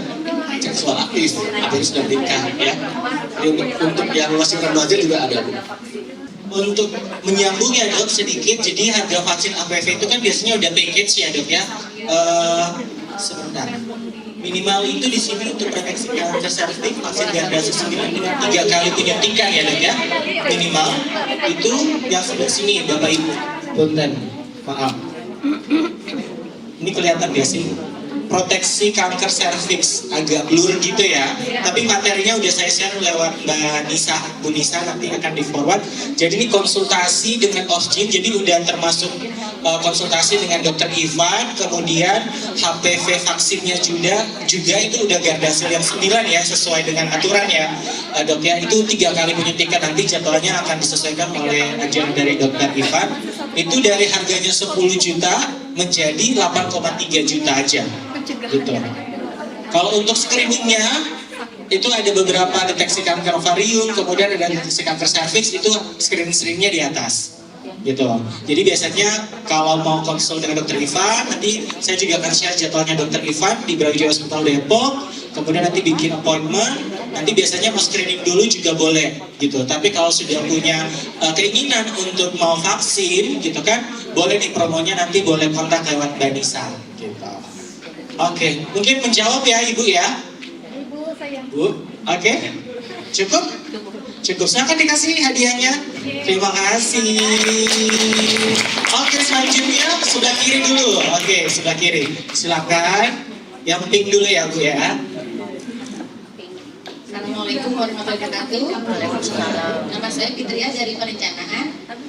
seksual aktif atau sudah nikah ya. Jadi untuk yang masih remaja juga ada. Untuk menyambung ya dok sedikit, jadi harga vaksin HPV itu kan biasanya udah package ya dok ya. Sebentar. Minimal itu di sini untuk proteksi kanker serviks vaksin Gardasil 9 dengan 3 kali penyuntikan ya dok ya. Minimal itu yang sebelah sini Bapak Ibu. Punten, maaf. Ini kelihatan ya sih. Proteksi kanker serviks agak blur gitu ya, tapi materinya udah saya share lewat Mbak Nisa, Bu Nisa nanti akan di forward. Jadi ini konsultasi dengan OSJIN, jadi udah termasuk konsultasi dengan Dokter Ivan, kemudian HPV vaksinnya juga itu udah Gardasil yang 9 ya, sesuai dengan aturan ya dok ya, itu 3 kali penyuntikan, nanti jadwalnya akan disesuaikan oleh ajaran dari Dokter Ivan. Itu dari harganya 10 juta menjadi 8,3 juta aja. Gitu. Kalau untuk screeningnya itu ada beberapa deteksi kanker ovarium, kemudian ada deteksi kanker serviks, itu screeningnya di atas. Gitu. Jadi biasanya kalau mau konsul dengan Dokter Ivan, nanti saya juga akan share jadwalnya Dokter Ivan di Brawijaya Hospital Depok. Kemudian nanti bikin appointment. Nanti biasanya mau screening dulu juga boleh, gitu. Tapi kalau sudah punya keinginan untuk mau vaksin, gitu kan, boleh nih promonya nanti boleh kontak lewat Mbak Nisa, gitu. Oke, mungkin menjawab ya Ibu ya. Ibu saya. Bu, oke, cukup. Cukup, silakan dikasih hadiahnya. Terima kasih. Oke, selanjutnya sebelah kiri dulu. Oke, sebelah kiri. Silakan. Yang pink dulu ya, Bu ya. Assalamualaikum warahmatullahi wabarakatuh. Nama saya Fitria dari perencanaan.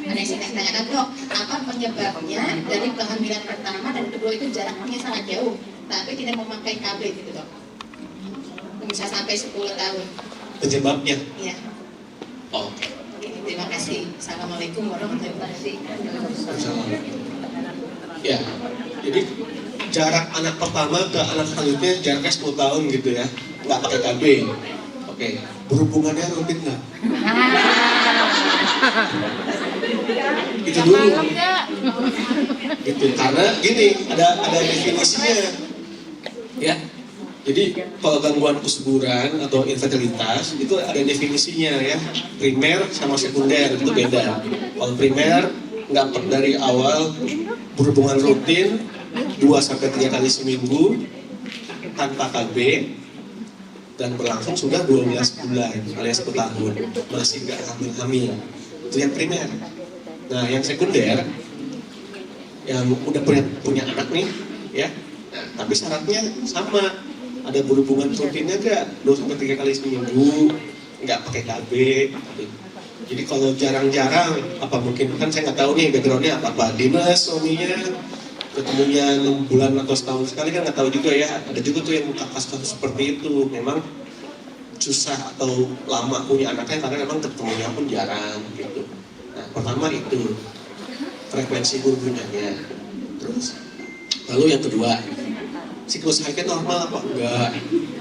Ada yang saya tanyakan dok, apa penyebabnya dari kehamilan pertama dan kedua itu jaraknya sangat jauh, tapi tidak memakai KB gitu dok? Bisa sampai 10 tahun. Penyebabnya? Iya. Oh. Oke, terima kasih. Assalamualaikum warahmatullahi wabarakatuh. Ya, jadi jarak anak pertama ke anak selanjutnya jaraknya 10 tahun gitu ya, nggak pakai KB. Oke, berhubungannya rutin nggak? Itu dulu. Gitu, karena gini, ada definisinya. Ya, jadi kalau gangguan kesuburan atau infertilitas itu ada definisinya ya, primer sama sekunder itu beda. Kalau primer nggak dari awal berhubungan rutin 2-3 kali seminggu tanpa KB dan berlangsung sudah 12 bulan alias 1 tahun masih nggak hamil-hamil, itu yang primer. Nah yang sekunder yang udah punya anak nih ya, nah, tapi syaratnya sama, ada berhubungan rutinnya nggak 2-3 kali seminggu, nggak pakai KB. Jadi kalau jarang-jarang, apa mungkin kan saya nggak tahu nih backgroundnya apa dinas suaminya, ketemunya 6 bulan atau setahun sekali kan nggak tahu juga ya. Ada juga tuh yang kasus-kasus seperti itu, memang susah atau lama punya anaknya karena memang ketemunya pun jarang gitu. Nah pertama itu frekuensi berbunyanya. Terus lalu yang kedua, siklus haidnya normal apa enggak?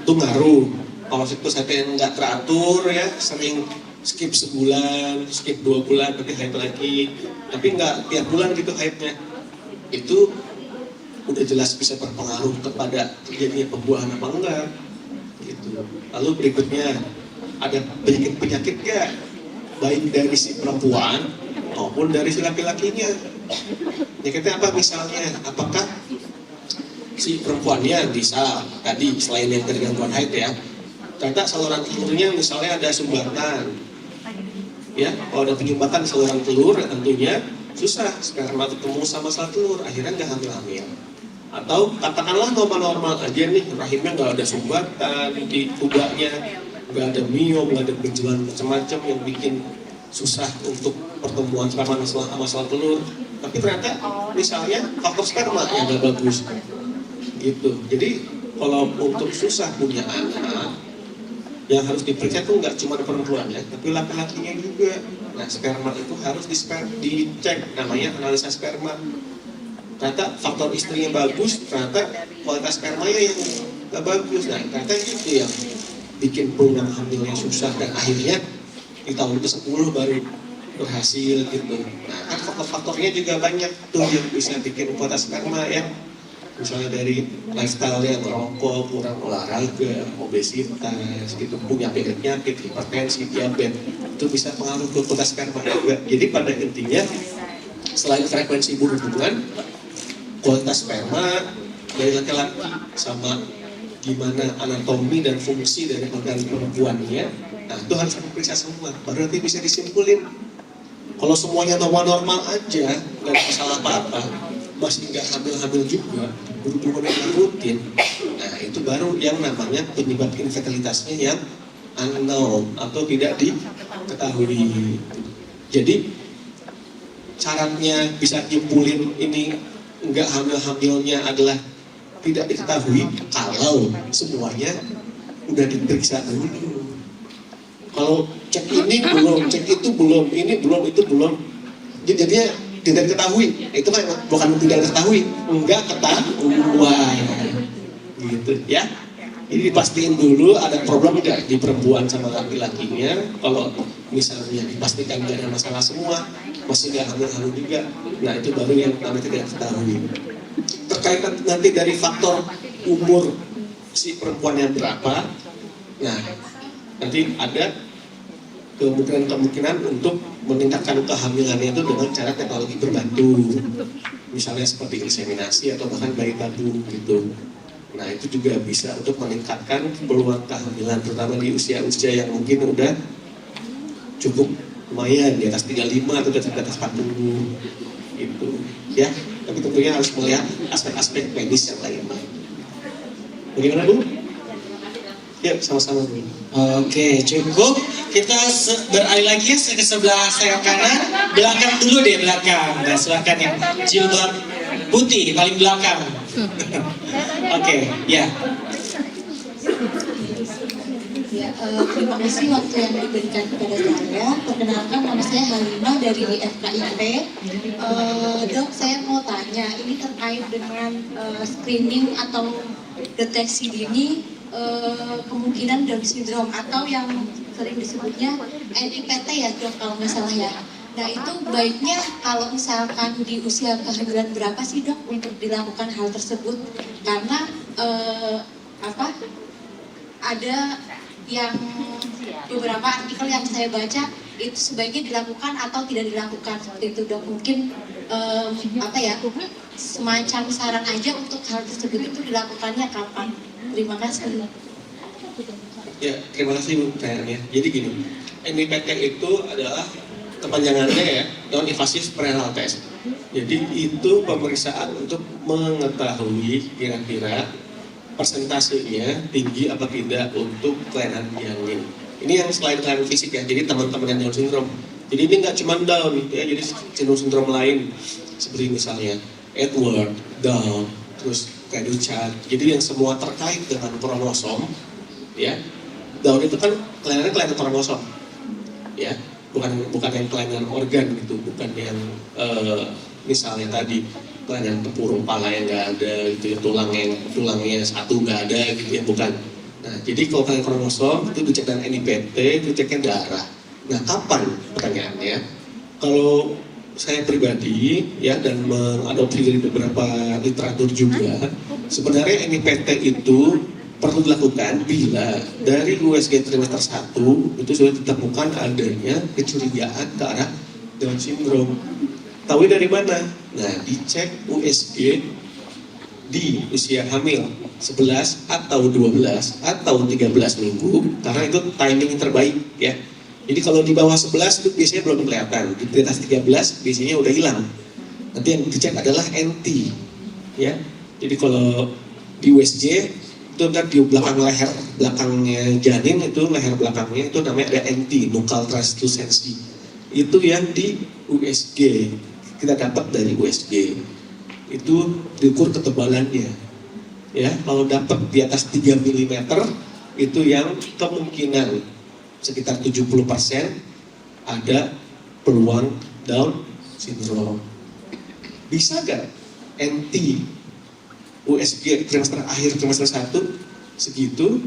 Itu ngaruh. Kalau siklus haidnya nggak teratur ya, sering skip sebulan, skip 2 bulan, nanti haid lagi, tapi nggak tiap bulan gitu haidnya, itu udah jelas bisa berpengaruh kepada terjadinya pembuahan apa enggak gitu. Lalu berikutnya ada penyakit-penyakit ya, baik dari si perempuan maupun dari si laki-lakinya. Penyakitnya apa misalnya? Apakah si perempuannya bisa tadi selain yang dari gangguan haid ya, ternyata saluran telurnya misalnya ada sumbatan. Ya, kalau ada penyumbatan saluran telur tentunya susah karena ketemu sama saluran telur, akhirnya nggak hamil-hamil. Atau katakanlah normal-normal aja nih, rahimnya nggak ada sumbatan di kubahnya, nggak ada miom, nggak ada benjolan macam-macam yang bikin susah untuk pertemuan sama masalah telur. Tapi ternyata misalnya faktor sperma yang nggak bagus, gitu. Jadi kalau untuk susah punya anak, Yang harus diperiksa tuh nggak cuma perempuan ya, tapi laki-lakinya juga. Nah, sperma itu harus dicek, namanya analisa sperma. Ternyata faktor istrinya bagus, ternyata kualitas spermanya yang nggak bagus. Nah, ternyata itu yang bikin peluang hamilnya susah, dan akhirnya di tahun ke-10 baru berhasil gitu. Nah, kan faktor-faktornya juga banyak tuh yang bisa bikin kualitas sperma ya. Misalnya dari lifestyle yang merokok, kurang olahraga, obesitas, gitu, punya penyakit, hipertensi, diabetes, itu bisa pengaruh ke kualitas sperma juga. Jadi pada intinya, selain frekuensi berhubungan, kualitas sperma dari laki-laki sama gimana anatomi dan fungsi dari organ perempuannya, nah itu harus diperiksa semua, baru nanti bisa disimpulin. Kalau semuanya normal-normal aja, nggak ada masalah apa-apa, masih nggak hamil-hamil juga, berhubungan yang rutin, nah itu baru yang namanya penyebab infertilitasnya yang unknown atau tidak diketahui. Jadi syaratnya bisa nyimpulin ini nggak hamil-hamilnya adalah tidak diketahui kalau semuanya udah diperiksa dulu. Kalau cek ini belum, cek itu belum, ini belum, itu belum, jadinya tidak diketahui. Itu kan bukan tidak diketahui, enggak ketahuan, gitu ya. Jadi dipastiin dulu ada problem nggak di perempuan sama laki-lakinya. Kalau misalnya dipastikan nggak ada masalah semua, masih nggak hamil-hamil juga, nah itu baru yang namanya tidak diketahui. Terkait nanti dari faktor umur si perempuannya berapa, nah nanti ada kemungkinan untuk meningkatkan kehamilannya itu dengan cara teknologi berbantu, misalnya seperti inseminasi atau bahkan bayi tabung gitu. Nah itu juga bisa untuk meningkatkan peluang kehamilan, terutama di usia-usia yang mungkin udah cukup lumayan di atas 35 atau di atas 40 gitu ya. Tapi tentunya harus melihat aspek-aspek medis yang lainnya. Bagaimana Bu? Ya, sama-sama Bu. Oke, cukup. Kita beralih lagi ke sebelah sayap kanan. Belakang dulu deh, belakang. Nah, silakan yang jilbab putih paling belakang. Oke, ya. Ya, terima kasih waktu yang diberikan kepada saya. Perkenalkan, nama saya Halimah dari FKIP. Dok, saya mau tanya, ini terkait dengan screening atau deteksi dini kemungkinan Down syndrome atau yang sering disebutnya NIPT ya Dok, kalau nggak salah ya. Nah itu baiknya kalau misalkan di usia kehamilan berapa sih Dok untuk dilakukan hal tersebut? Karena ada yang beberapa artikel yang saya baca itu sebaiknya dilakukan atau tidak dilakukan seperti itu Dok. Mungkin semacam saran aja untuk hal tersebut itu dilakukannya kapan? Terima kasih. Ya, terima kasih Bu pertanyaannya. Jadi gini, NIPT itu adalah kepanjangannya ya, non-invasive prenatal test. Jadi itu pemeriksaan untuk mengetahui kira-kira persentasenya tinggi apa tidak untuk kelainan janin. Ini yang selain kelainan fisik ya, jadi teman-teman yang Down syndrome. Jadi ini nggak cuma Down ya, jadi sindrom lain seperti misalnya Edward, Down, terus Cad. Jadi yang semua terkait dengan kromosom, ya. Down itu kan kelainan kromosom, ya. Bukan yang kelainan organ gitu, bukan yang misalnya tadi kelainan tempurung pala yang nggak ada gitu ya, tulangnya satu nggak ada gitu ya, bukan. Nah, jadi kalau kelainan kromosom itu dicek dengan NIPT, itu ceknya darah. Nah, kapan pertanyaannya? Kalau saya pribadi ya dan mengadopsi dari beberapa literatur juga, sebenarnya NIPT itu perlu dilakukan bila dari USG trimester 1 itu sudah ditemukan adanya kecurigaan ke arah Down syndrome. Tahu dari mana? Nah, dicek USG di usia hamil 11 atau 12 atau 13 minggu karena itu timing terbaik ya. Jadi kalau di bawah 11 itu biasanya belum kelihatan, di atas 13 biasanya udah hilang. Nanti yang dicek adalah NT ya. Jadi kalau di USG itu kan di belakang leher belakangnya janin itu leher belakangnya itu namanya ada NT, nuchal translucency. Itu yang di USG kita dapat dari USG. Itu diukur ketebalannya. Ya, kalau dapat di atas 3 mm itu yang kemungkinan sekitar 70% ada peluang Down syndrome. Bisa gak NT USG trimester akhir trimester 1 segitu,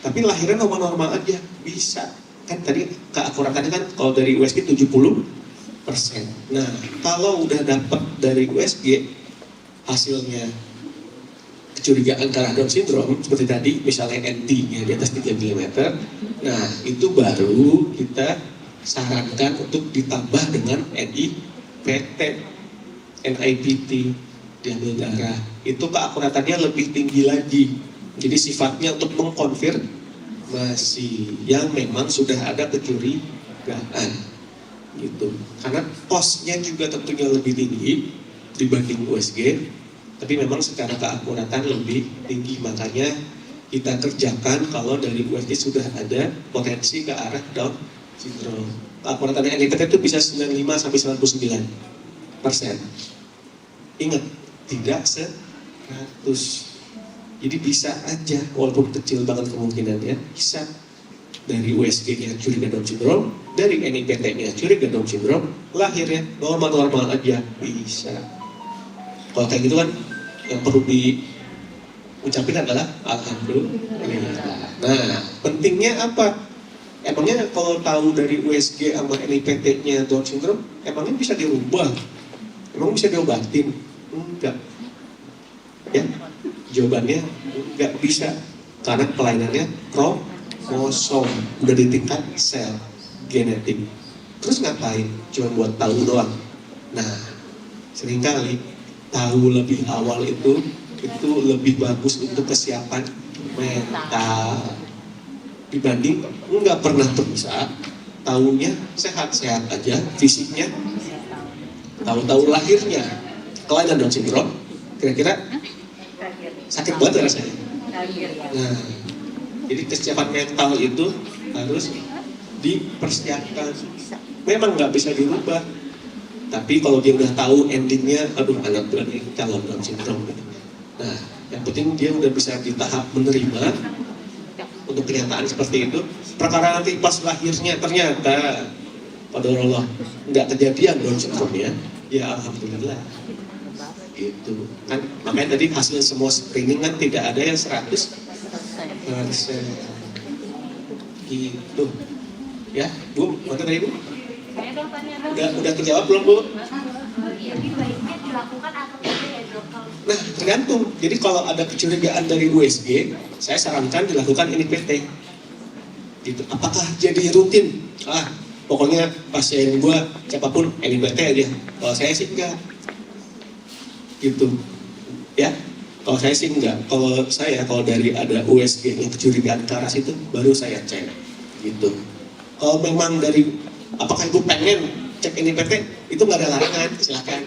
tapi lahirnya normal-normal aja? Bisa. Kan tadi keakuratannya kan kalau dari USG 70%. Nah, kalau udah dapat dari USG hasilnya kecurigaan karena Down syndrome seperti tadi, misalnya NT-nya di atas 3 mm, nah itu baru kita sarankan untuk ditambah dengan NIPT, NIPT, diambil darah. Itu keakuratannya lebih tinggi lagi. Jadi sifatnya untuk mengkonfirmasi yang memang sudah ada kecurigaan, gitu. Karena cost-nya juga tentunya lebih tinggi dibanding USG, tapi memang secara keakuratan lebih tinggi. Makanya kita kerjakan kalau dari USG sudah ada potensi ke arah Down syndrome. Keakuratannya NIPT itu bisa 95-99%. Ingat, tidak 100. Jadi bisa aja, walaupun kecil banget kemungkinannya, bisa dari USG-nya curiga Down syndrome, dari NIPT-nya curiga Down syndrome, lahirnya normal-normal aja, bisa. Kalau kayak gitu kan, yang perlu diucapin adalah alhamdulillah. Nah, pentingnya apa? Emangnya kalau tahu dari USG sama NIPT-nya Down syndrome, emangnya bisa dirubah? Emang bisa diobatin? Enggak. Ya, jawabannya enggak bisa. Karena kelainannya kromosom, udah di tingkat sel genetik. Terus ngapain? Cuma buat tahu doang. Nah, seringkali tahu lebih awal itu lebih bagus untuk kesiapan mental dibanding nggak pernah periksa, tahunya sehat-sehat aja, fisiknya, tahu-tahu lahirnya kelainan Down syndrome, kira-kira sakit banget rasanya. Nah, jadi kesiapan mental itu harus dipersiapkan. Memang nggak bisa dirubah, tapi kalau dia udah tahu endingnya, aduh anak berani calon Down syndrome. Nah, yang penting dia udah bisa di tahap menerima untuk kenyataan seperti itu. Perkara nanti pas lahirnya ternyata pada Allah nggak kejadian Down syndrome ya alhamdulillah. Gitu kan, makanya tadi hasil semua screening kan tidak ada yang 100%. Gitu ya, Bu, mana tadi Bu? Saya dong tanya. Udah terjawab belum Bu? Lebih baiknya dilakukan atau tidak ya dok? Nah, tergantung. Jadi kalau ada kecurigaan dari USG, saya sarankan dilakukan NIPT. Gitu. Apakah jadi rutin? Pokoknya pasien gua siapapun NIPT aja. Kalau saya sih enggak. Gitu. Ya. Kalau saya sih enggak. Kalau dari ada USG yang kecurigaan ke arah situ, baru saya cek. Gitu. Kalau memang dari apakah ibu pengen cek NIPT, itu nggak ada larangan, silahkan.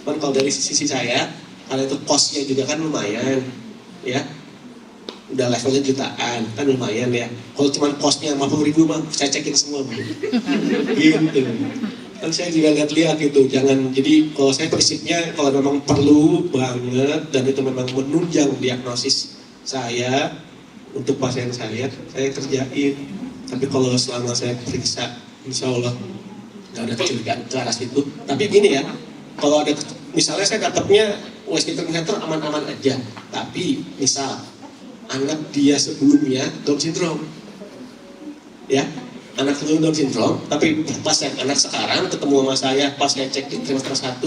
Cuman kalau dari sisi saya, karena itu cost-nya juga kan lumayan, ya, udah levelnya jutaan, kan lumayan ya. Kalau cuma cost-nya 50.000 mah, saya cekin semua, gitu. Kan saya juga lihat-lihat gitu, jangan. Jadi kalau saya prinsipnya, kalau memang perlu banget dan itu memang menunjang diagnosis saya untuk pasien saya kerjain. Tapi kalau selama saya periksa, insya Allah nggak ada kecurigaan ke arah situ. Tapi gini ya, kalau ada misalnya saya dapatnya USG termometer aman-aman aja, tapi misal anak dia sebelumnya Down syndrome, ya, anak sebelum Down syndrome, tapi pas anak sekarang ketemu sama saya pas saya cek di trimester 1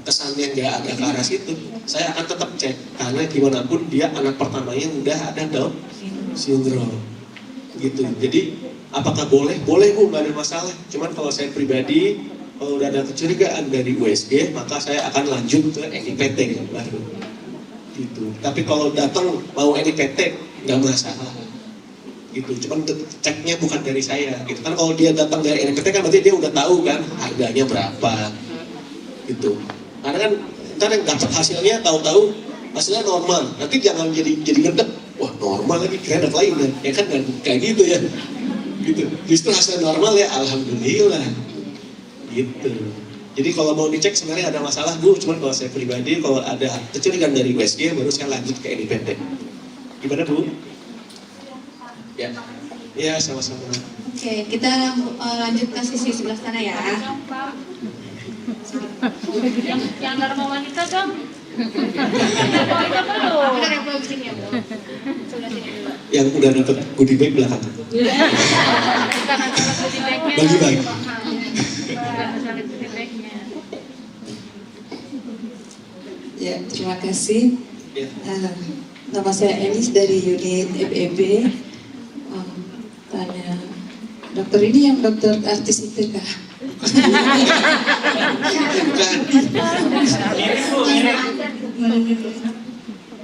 kesannya nggak ada ke arah situ, saya akan tetap cek karena gimana pun dia anak pertamanya udah ada Down syndrome, gitu. Jadi apakah boleh? Boleh Bu, nggak ada masalah. Cuman kalau saya pribadi, kalau udah ada kecurigaan dari USG, maka saya akan lanjut ke NIPT baru. Gitu. Tapi kalau datang mau NIPT, nggak masalah. Gitu. Cuman ceknya bukan dari saya. Gitu kan, kalau dia datang dari NIPT kan berarti dia udah tahu kan harganya berapa. Gitu. Karena kan ntar yang dapat hasilnya tahu-tahu hasilnya normal. Nanti jangan jadi ngedek. Wah normal lagi, kira ada lain ya kan kayak gitu ya. Gitu. Justru hasil normal ya alhamdulillah. Gitu. Jadi kalau mau dicek sebenarnya ada masalah Bu, cuman kalau saya pribadi kalau ada kecurigaan dari USG baru saya lanjut ke NIPT. Gimana Bu? Ya, ya sama-sama. Oke, kita lanjut ke sisi sebelah sana ya. Yang Dharma wanita dong. Bentar ya, belum sini ya, Bu. Sebelah sini dulu. Yang udah dapat goodie bag belakang. Bukan masalah goodie bag-nya. Bagi-bagi. Bukan masalah goodie bag-nya. Ya, terima kasih. Ya. Nama saya Elis dari unit FEB. Tanya, dokter ini yang dokter artis itu kah? Bukan.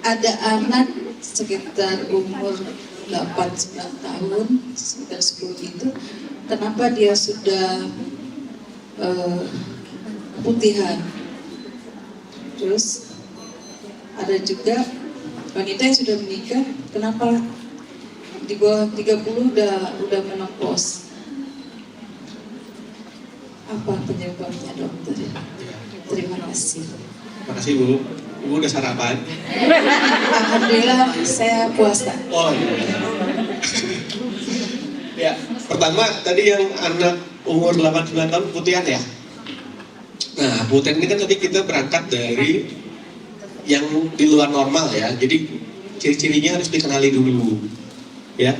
Ada anak sekitar umur 8-9 tahun, sekitar 10 itu, kenapa dia sudah putihan? Terus ada juga wanita yang sudah menikah, kenapa di bawah 30 udah menopause? Apa penyebabnya, dokter? Terima kasih. Makasih Bu. Bu udah sarapan? Alhamdulillah saya puasa. Oh. Ya, pertama tadi yang anak umur 8-9 tahun putihan ya. Nah, putihan ini kan tadi kita berangkat dari yang di luar normal ya. Jadi ciri-cirinya harus dikenali dulu. Ya,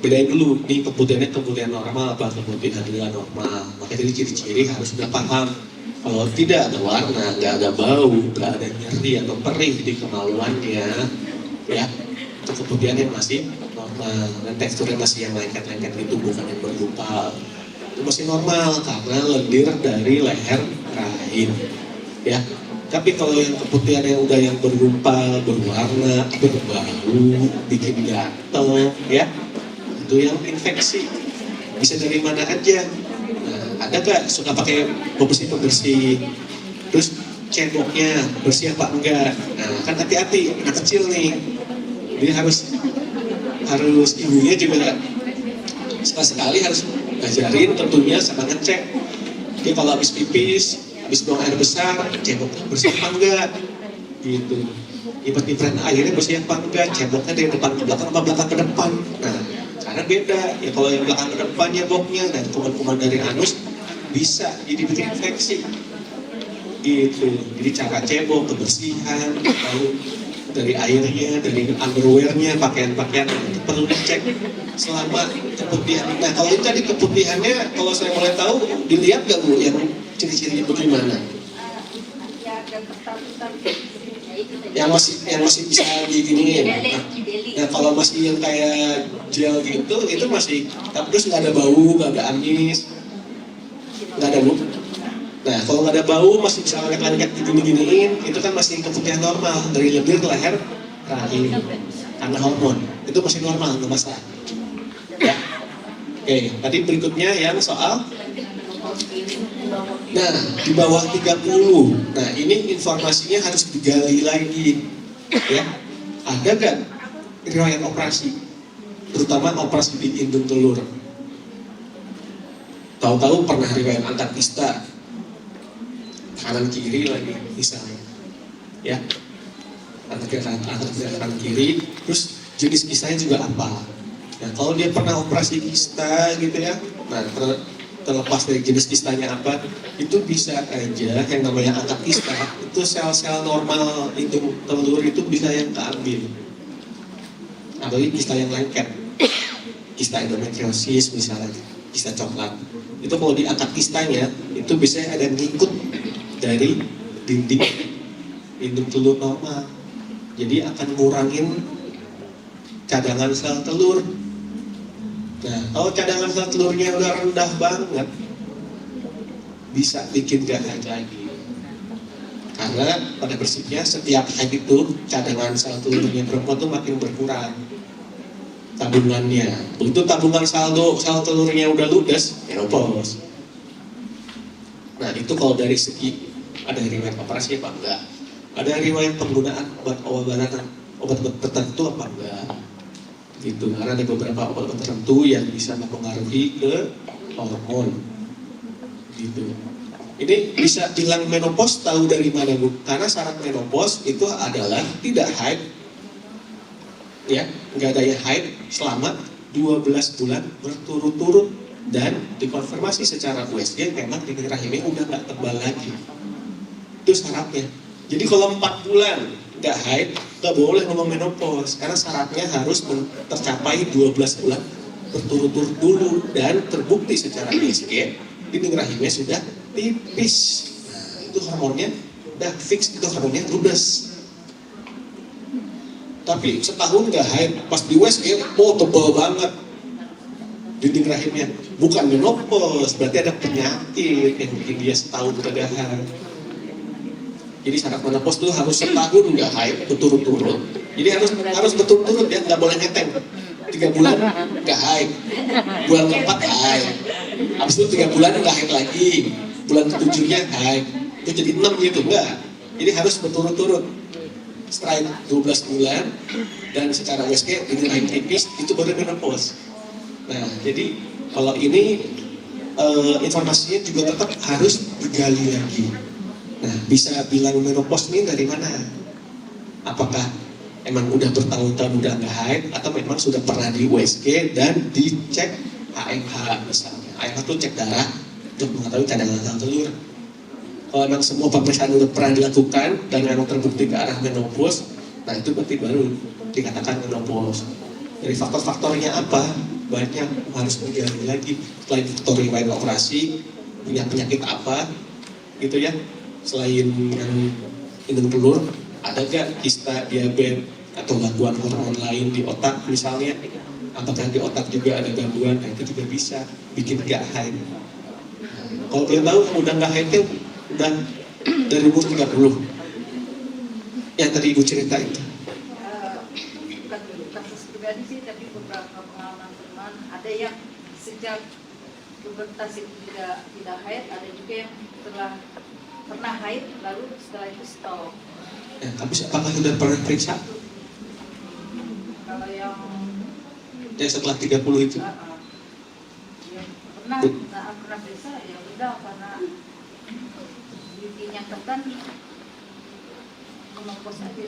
bedain dulu nih keputihan normal apa keputihan di luar normal. Makanya dari ciri-ciri harus sudah paham. Kalau tidak ada warna, nggak ada bau, nggak ada nyeri atau perih di kemaluannya, ya itu keputihan yang masih normal dan teksturnya masih yang lengket-lengket itu, bukan yang bergumpal. Itu masih normal karena lendir dari leher rahim, ya. Tapi kalau yang keputihan yang udah yang bergumpal, berwarna, berbau, bikin gatel, ya itu yang infeksi. Bisa dari mana aja. Nah, ada gak suka pakai pembersih, terus ceboknya bersih apa enggak? Nah, kan hati-hati, anak kecil nih, dia harus ibunya juga sekali harus ngajarin tentunya sama ngecek. Dia kalau habis pipis, habis buang air besar, ceboknya bersih apa enggak? Gitu. Nyimpen airnya bersih apa enggak? Ceboknya dari depan ke belakang apa belakang ke depan? Nah, karena beda. Ya kalau yang belakang ke depan ceboknya dan kuman-kuman dari anus bisa jadi bikin infeksi. Gitu. Jadi cara cebok, kebersihan, lalu dari airnya, dari underwearnya, pakaian-pakaian itu perlu dicek selama keputihan. Nah kalau itu tadi keputihannya, kalau saya boleh tahu, dilihat gak Bu yang ciri-cirinya bagaimana? Yang masih bisa diginiin. Nah kalau masih yang kayak gel gitu, itu masih, terus nggak ada bau, nggak ada amis, nggak ada Bu. Nah kalau nggak ada bau, masih bisa lengket-lengket digini-giniin, itu kan masih keputihan normal dari lendir ke leher rahim karena hormon, itu masih normal, nggak masalah. Ya. Oke, tadi berikutnya yang soal. Nah, di bawah 30. Nah, ini informasinya harus digali lagi. Ya. Ada gak riwayat operasi? Terutama operasi di indung telur. Tahu-tahu pernah riwayat angkat kista. Kanan kiri lagi misalnya. Ya. Angkat kanan kiri, terus jenis kistanya juga apa? Nah, kalau dia pernah operasi kista gitu ya. Nah, terlepas dari jenis kistanya apa, itu bisa aja yang namanya angkat kista, itu sel-sel normal indung telur itu bisa yang keambil. Apalagi kista yang lengket, kista endometriosis misalnya, kista coklat. Itu kalau diangkat kistanya, itu bisa ada ngikut dari dinding indung telur normal. Jadi akan ngurangin cadangan sel telur. Nah, kalau cadangan sel telurnya udah rendah banget, bisa bikin gak haid lagi. Karena pada prinsipnya setiap haid itu cadangan sel telurnya perempuan tuh makin berkurang tabungannya. Begitu tabungan saldo sel telurnya udah ludes, menopause. Nah, itu kalau dari segi ada riwayat operasi apa enggak? Ada riwayat penggunaan obat-obat tertentu apa enggak? Gitu, karena ada beberapa obat tertentu yang bisa mempengaruhi ke hormon gitu. Ini bisa bilang menopause tahu dari mana Bu? Karena syarat menopause itu adalah tidak haid, ya, nggak ada yang haid selama 12 bulan berturut-turut dan dikonfirmasi secara USG memang dinding rahimnya udah nggak tebal lagi. Itu syaratnya. Jadi kalau 4 bulan nggak haid, nggak boleh ngomong menopause karena syaratnya harus tercapai 12 bulan berturut-turut dulu dan terbukti secara USG dinding rahimnya sudah tipis. Nah, itu hormonnya udah fix, itu hormonnya ludes. Tapi setahun nggak haid, pas di USG, tebal banget dinding rahimnya. Bukan menopause, berarti ada penyakit yang bikin dia setahun kegahan. Jadi syarat menopause itu harus setahun nggak haid berturut-turut. Jadi harus berturut-turut ya, nggak boleh ngeteng. 3 bulan nggak haid, bulan keempat haid, habis itu 3 bulan nggak haid lagi, bulan ketujuhnya haid, itu jadi 6 gitu, enggak. Jadi harus berturut-turut. Setelah 12 bulan dan secara USG dinding rahim tipis itu baru menopause. Nah, jadi kalau ini informasinya juga tetap harus digali lagi. Nah, bisa bilang menopause ini dari mana? Apakah emang udah bertahun-tahun udah nggak haid atau memang sudah pernah di USG dan dicek AMH misalnya. AMH itu cek darah untuk mengetahui cadangan sel telur. Kalau memang semua pemeriksaan udah pernah dilakukan dan memang terbukti ke arah menopause, nah itu berarti baru dikatakan menopause. Dari faktor-faktornya apa? Banyak, harus digali lagi. Selain faktor riwayat operasi, punya penyakit apa, gitu ya. Selain yang minum telur, ada gak kista, diabetes, atau gangguan hormon lain di otak misalnya? Apakah di otak juga ada gangguan? Nah itu juga bisa bikin gak haid. Kalau kalian tahu udah gak haidnya udah dari umur 30 yang tadi ibu cerita itu. Bukan kasus pribadi sih, tapi beberapa pengalaman teman. Ada yang sejak pubertas itu tidak haid, ada juga yang setelah pernah haid lalu setelah itu stop. Ya, tapi apakah sudah pernah periksa? Kalau yang Setelah 30 itu? yang pernah periksa ya udah, karena dinyatakan menopause aja.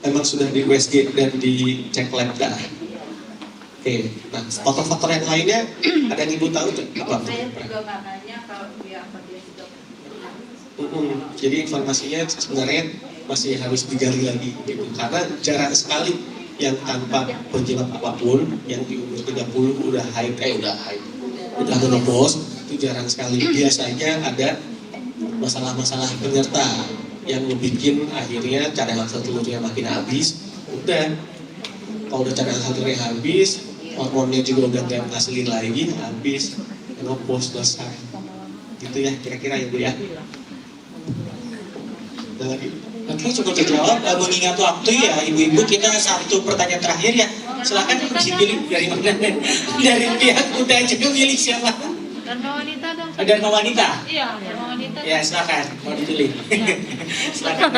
Memang sudah di USG dan dicek lab darah. Oke, nah faktor-faktor yang lainnya ada yang ibu tahu tuh apa? Saya juga nggak nanya kalau dia sudah Jadi informasinya sebenarnya masih harus digali lagi gitu. Karena jarang sekali yang tanpa penyebab apapun yang di umur 30 udah menopause, itu jarang sekali. Biasanya ada masalah-masalah penyerta yang bikin akhirnya cadangan sel telurnya makin habis. Udah, kalau udah cadangan sel telurnya habis, hormonnya juga udah nggak ngasilin lagi, habis, menopause selesai. Gitu ya, kira-kira ya Bu ya. Ada lagi? Oke, cukup terjawab. Mengingat waktu ya, ibu-ibu, kita satu pertanyaan terakhir ya. Silakan bisa pilih dari mana? Dari pihak udah juga pilih siapa? Dharma Wanita dong. Dharma Wanita. Iya, Dharma Wanita. Ya, silakan. Mau dipilih. Silakan.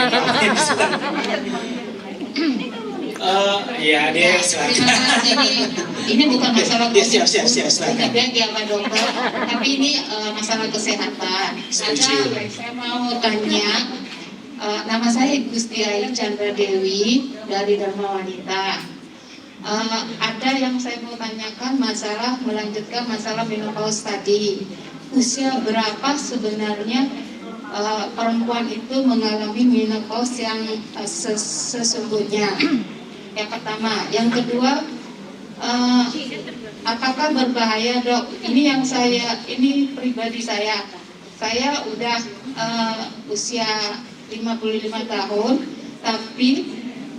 Iya, deh, silakan. Terima kasih. Ini bukan masalah Siap, silakan. ya Pak Dokter, tapi ini masalah kesehatan. Setuju. Saya mau tanya, nama saya Gustiai Chandra Dewi dari Dharma Wanita. Ada yang saya mau tanyakan melanjutkan masalah menopause tadi. Usia berapa sebenarnya perempuan itu mengalami menopause yang sesungguhnya? Yang pertama, yang kedua, apakah berbahaya dok? Ini pribadi saya udah usia 55 tahun, tapi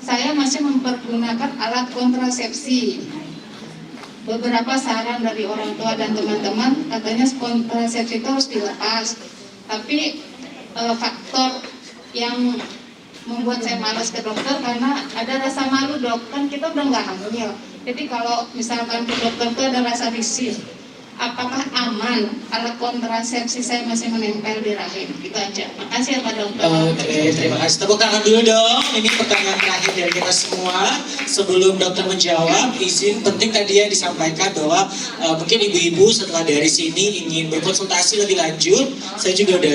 saya masih mempergunakan alat kontrasepsi. Beberapa saran dari orang tua dan teman-teman katanya kontrasepsi itu harus dilepas, tapi faktor yang membuat saya malas ke dokter karena ada rasa malu dok, kan kita udah nggak hamil. Jadi kalau misalkan ke dokter itu ada rasa risih. apakah aman alat kontrasepsi saya masih menempel di rahim? Itu aja. Makasih ya Pak Dokter. Oke, terima kasih. Tepuk tangan dulu dong. Ini pertanyaan terakhir dari kita semua. Sebelum dokter menjawab, izin penting tadi yang disampaikan bahwa mungkin ibu-ibu setelah dari sini ingin berkonsultasi lebih lanjut. Saya juga udah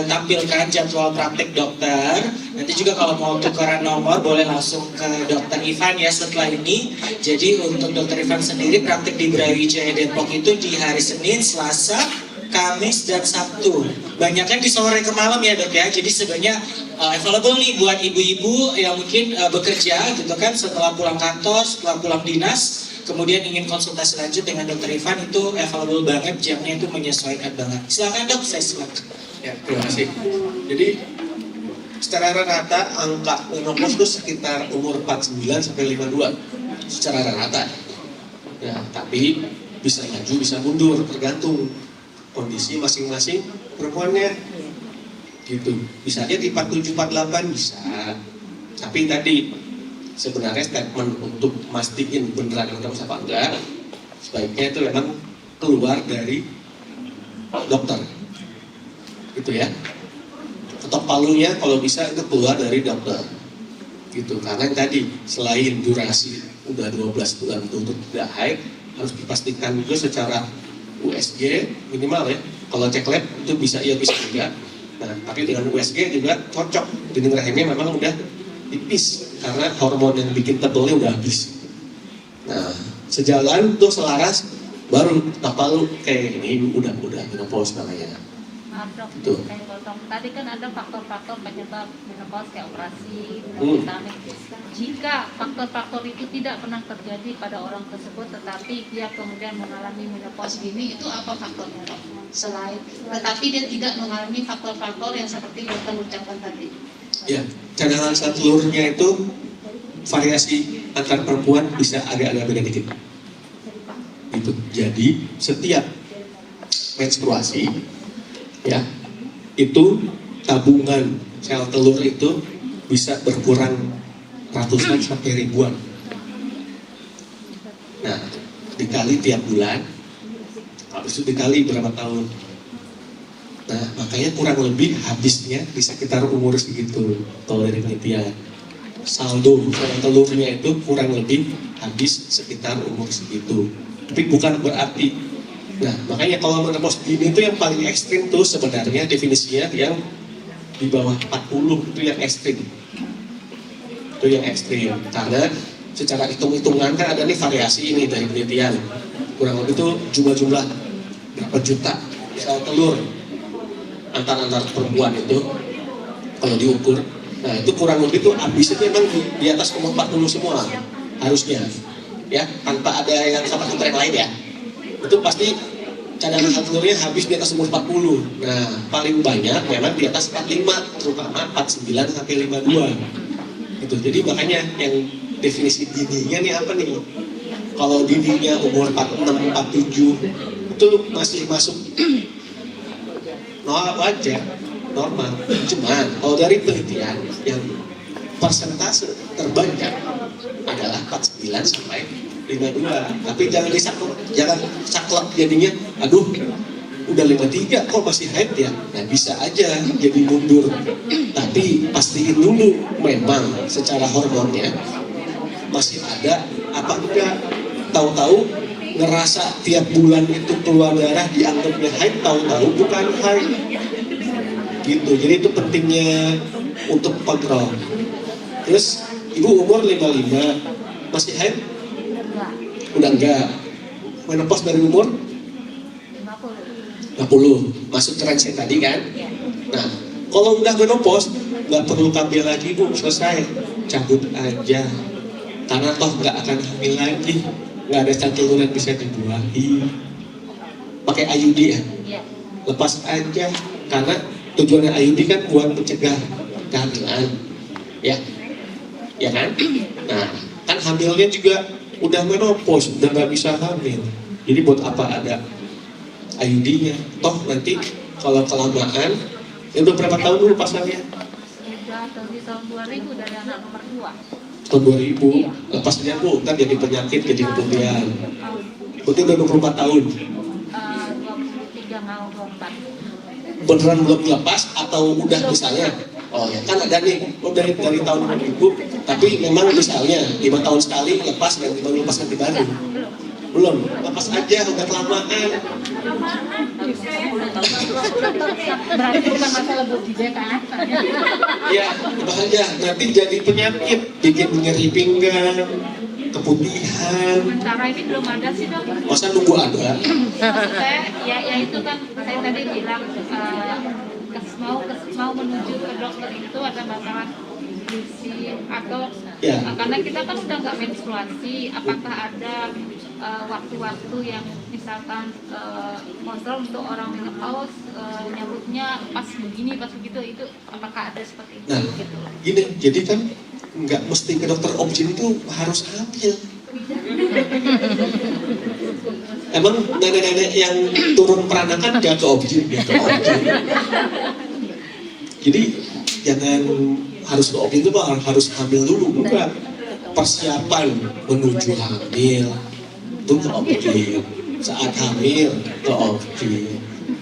tampilkan jadwal praktek dokter. Nanti juga kalau mau tukaran nomor boleh langsung ke dokter Ivan ya setelah ini. Jadi untuk dokter Ivan sendiri praktek di Brawijaya Depok itu di hari Senin, Selasa, Kamis, dan Sabtu. Banyaknya di sore ke malam ya dok ya. Jadi sebenarnya available nih buat ibu-ibu yang mungkin bekerja gitu kan setelah pulang kantor, setelah pulang dinas, kemudian ingin konsultasi lanjut dengan dokter Ivan itu available banget, jamnya itu menyesuaikan banget. Silakan dok, saya silakan. Ya, terima kasih. Jadi secara rata angka menopause itu sekitar umur 49 sampai 52 secara rata. Ya, tapi bisa maju, bisa mundur, tergantung kondisi masing-masing perempuannya. Gitu. Bisa aja di 47, 48 bisa. Tapi tadi sebenarnya statement untuk mastiin beneran menopause apa enggak, sebaiknya itu memang keluar dari dokter. Gitu ya. Ketok palunya kalau bisa itu keluar dari dokter gitu, karena tadi selain durasi udah 12 bulan untuk tidak haid, harus dipastikan juga secara USG minimal ya. Kalau cek lab itu bisa ya bisa juga. Nah tapi dengan USG juga cocok, dinding rahimnya memang udah tipis karena hormon yang bikin tebelnya udah habis. Nah sejalan tuh selaras baru ketok palu kayak ini udah menopause namanya. Maaf dok, Tuh. saya potong. Tadi kan ada faktor-faktor penyebab menopause kayak operasi, vitamin. Jika faktor-faktor itu tidak pernah terjadi pada orang tersebut, tetapi dia kemudian mengalami menopause Gini itu apa faktornya Dok? Selain, tetapi dia tidak mengalami faktor-faktor yang seperti dokter ucapkan tadi. Ya, cadangan sel telurnya itu variasi antar perempuan bisa agak-agak beda dikit. Gitu. Jadi setiap menstruasi ya itu tabungan sel telur itu bisa berkurang ratusan sampai ribuan. Nah, dikali tiap bulan, habis itu dikali berapa tahun. Nah, makanya kurang lebih habisnya di sekitar umur segitu kalau dari penelitian. Saldo sel telurnya itu kurang lebih habis sekitar umur segitu. Tapi bukan berarti. Nah, makanya kalau menopause gini itu yang paling ekstrim tuh sebenarnya definisinya yang di bawah 40 itu yang ekstrim. Itu yang ekstrim. Karena secara hitung-hitungan kan ada nih variasi ini dari penelitian. Kurang lebih itu jumlah berapa juta sel telur antar perempuan itu kalau diukur. Nah, itu kurang lebih itu habisnya memang di atas umur 40 semua harusnya. Ya, tanpa ada yang sama yang lain ya. Itu pasti cadangan sel telurnya habis di atas umur 40. Nah, paling banyak memang di atas 45, terutama 49 sampai 52. Gitu. Jadi makanya yang definisi dininya nih apa nih? Kalau dininya umur 46, 47 itu masih masuk wajar, normal. Cuman kalau dari penelitian yang persentase terbanyak adalah 49 sampai 52, tapi jangan saklek jadinya, aduh udah 53 kok masih haid ya, nah bisa aja jadi mundur, tapi pastiin dulu memang secara hormonnya masih ada apa enggak. Tahu-tahu ngerasa tiap bulan itu keluar darah dianggapnya haid, tahu-tahu bukan haid gitu. Jadi itu pentingnya untuk kontrol. Terus ibu umur 55 masih haid? Udah enggak. Menopause dari umur 50. Masuk range tadi kan? Nah, kalau udah menopause nggak perlu kambil lagi bu, selesai, cabut aja. Karena toh nggak akan hamil lagi, nggak ada sel telur yang bisa dibuahi. Pakai IUD ya? Lepas aja. Karena tujuannya IUD kan buat mencegah kehamilan, ya kan? Nah, kan hamilnya juga udah menopause, udah nggak bisa hamil. Jadi buat apa ada IUD-nya? Toh nanti kalau kelamaan, ya udah berapa tahun dulu pasangnya? Di tahun 2000 dari anak nomor 2. Tahun 2000, lepasnya bu, kan jadi penyakit, jadi kemudian. Berarti udah 24 tahun. beneran belum dilepas atau udah misalnya, oh ya kan ada nih, dari tahun 2000, tapi memang misalnya 5 tahun sekali lepas dan baru lepas ganti baru. Belum, lepas aja udah kelamaan. Berarti bukan masalah buat kan? Ya, bahaya nanti jadi penyakit, bikin nyeri pinggang, keputihan. Sementara ini belum ada sih dok. Masa nunggu ada? Maksud saya, ya itu kan saya tadi bilang mau menuju ke dokter itu ada masalah gizi atau Ya. karena kita kan udah nggak menstruasi, apakah ada waktu-waktu yang misalkan kontrol untuk orang menopause nyambutnya pas begini pas begitu, itu apakah ada seperti itu? Nah, Gitu. gini, jadi kan nggak mesti ke dokter obgyn itu harus hamil. Emang nenek-nenek yang turun peranakan nggak ke obgyn, ya ke obgyn. Jadi jangan harus ke obgyn itu harus hamil dulu, bukan. Persiapan menuju hamil itu ke obgyn. Saat hamil ke obgyn.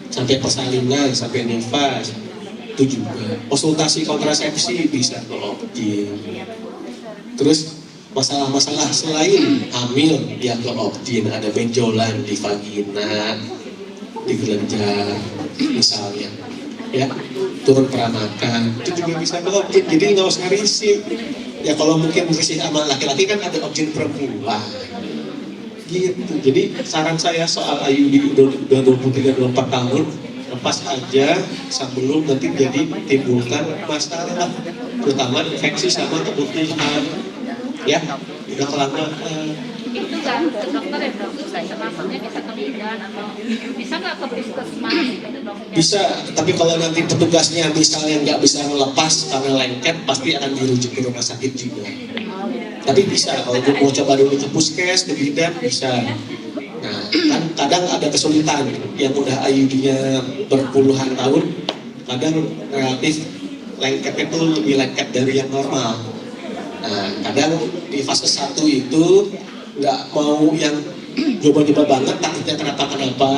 Sampai persalinan, sampai nifas itu juga. Konsultasi kontrasepsi bisa ke obgyn. Terus masalah-masalah selain hamil ya ke obgyn, ada benjolan di vagina, di kelenjar misalnya, ya turun peranakan itu juga bisa ke obgyn. Jadi nggak usah risih. Ya kalau mungkin risih sama laki-laki kan ada obgyn perempuan. Gitu. Jadi saran saya soal IUD udah 23-24 tahun, lepas aja sebelum nanti jadi timbulkan masalah, terutama infeksi sama kebutuhan. Ya, udah kelamaan. Itu kan ke dokter ya dok, maksudnya bisa ke bidan atau bisa nggak ke puskesmas gitu dok? Bisa, tapi kalau nanti petugasnya misalnya nggak bisa melepas karena lengket, pasti akan dirujuk ke rumah sakit juga. Tapi bisa, kalau mau coba dulu ke puskes, ke bidan, bisa. Nah, kan kadang ada kesulitan yang udah IUD-nya berpuluhan tahun, kadang relatif lengketnya itu lebih lengket dari yang normal. Nah, kadang di fase 1 itu nggak mau yang coba-coba banget, takutnya kenapa-kenapa,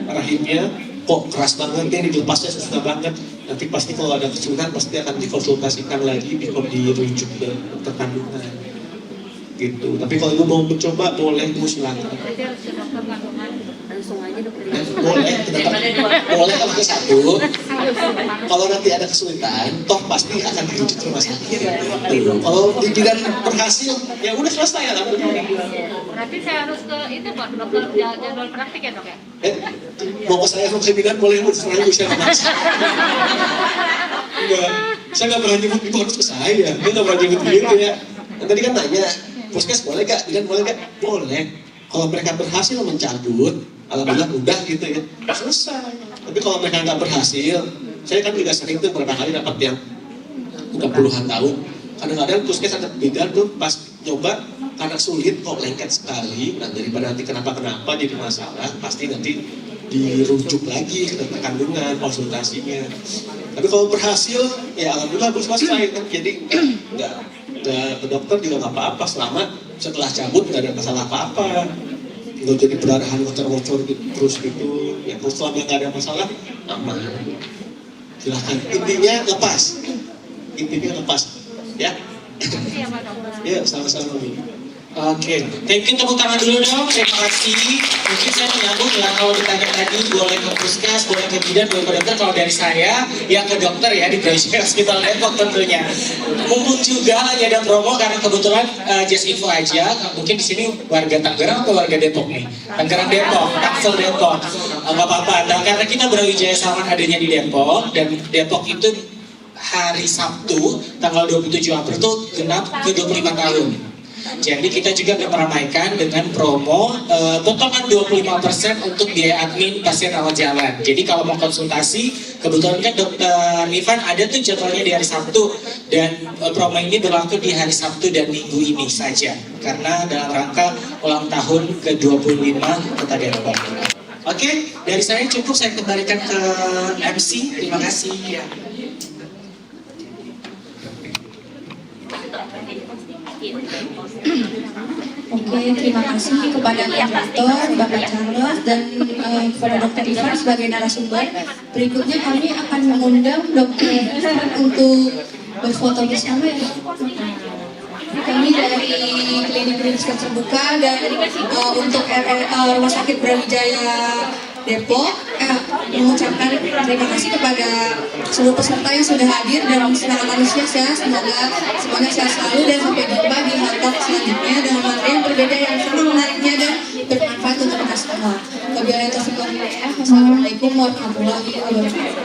rahimnya kok keras banget nih, dilepasnya susah banget. Nanti pasti kalau ada kesulitan pasti akan dikonsultasikan lagi, dirujuk ke dokter kandungan. Gitu. Tapi kalau ibu mau mencoba boleh, ibu silakan. Berarti harus ke dokter kandungan. Langsung aja dokter. Boleh, tetap boleh kalau ke 1. Kalau nanti ada kesulitan, toh pasti akan dirujuk ke rumah sakit. Gitu. Kalau di bidan berhasil, ya udah selesai ya. Berarti saya harus ke itu pak dokter jadwal praktik ya dok ya? Mau ke saya mau ke bidan boleh, serang ibu saya maksa. Enggak, saya nggak pernah nyebut ibu harus ke saya, dia nggak pernah nyebut gitu ya. Dan tadi kan nanya, puskes boleh gak? Bidan boleh gak? Boleh. Kalau mereka berhasil mencabut, alhamdulillah udah gitu ya, selesai. Tapi kalau mereka nggak berhasil, saya kan juga sering tuh beberapa kali dapat yang udah puluhan tahun. Kadang-kadang puskes ada bidan tuh pas coba karena sulit kok lengket sekali. Nah daripada nanti kenapa-kenapa jadi masalah, pasti nanti dirujuk lagi ke dokter kandungan konsultasinya. Tapi kalau berhasil, ya alhamdulillah selesai kan. Jadi nggak ke dokter juga nggak apa-apa selama setelah cabut nggak ada masalah apa-apa. Nggak jadi perdarahan ngocor-ngocor gitu, terus gitu. Ya selama nggak ada masalah aman. Silahkan. Intinya lepas. Ya. Iya pak dokter. Ya sama-sama. Oke, thank you, tepuk tangan dulu dong, terima kasih. Mungkin saya menyambung ya, kalau ditanya tadi boleh ke puskes, boleh ke bidan, boleh ke dokter. Kalau dari saya, ya ke dokter ya, di Gracia Hospital Depok tentunya. Mumpung juga lagi ada promo, karena kebetulan just info aja, mungkin di sini warga Tangerang atau warga Depok nih? Tangerang Depok, Tangsel Depok. Nggak apa-apa, nah, karena kita Brawijaya Salman adanya di Depok, dan Depok itu hari Sabtu, tanggal 27 April itu genap ke 25 tahun. Jadi kita juga meramaikan dengan promo potongan 25% untuk biaya admin pasien rawat jalan. Jadi kalau mau konsultasi, kebetulan kan dokter Ivan ada tuh jadwalnya di hari Sabtu, dan promo ini berlaku di hari Sabtu dan Minggu ini saja, karena dalam rangka ulang tahun ke-25 Kota Depok. Oke, dari saya cukup, saya kembalikan ke MC. Terima kasih. Ya. Oke, terima kasih kepada moderator, Bapak Charles, dan kepada Dr. Ivan sebagai narasumber. Berikutnya kami akan mengundang Dr. Ivan untuk berfoto bersama ya. Kami dari Klinik Rinskap Terbuka dan untuk Rumah Sakit Brawijaya Depok mengucapkan terima kasih kepada seluruh peserta yang sudah hadir dan sangat antusias ya. Semoga semuanya sehat selalu dan sampai jumpa di hal talk selanjutnya dengan materi yang berbeda yang sangat menariknya dan bermanfaat untuk kita semua. Wabillahi taufiq wal hidayah. Wassalamualaikum warahmatullahi wabarakatuh.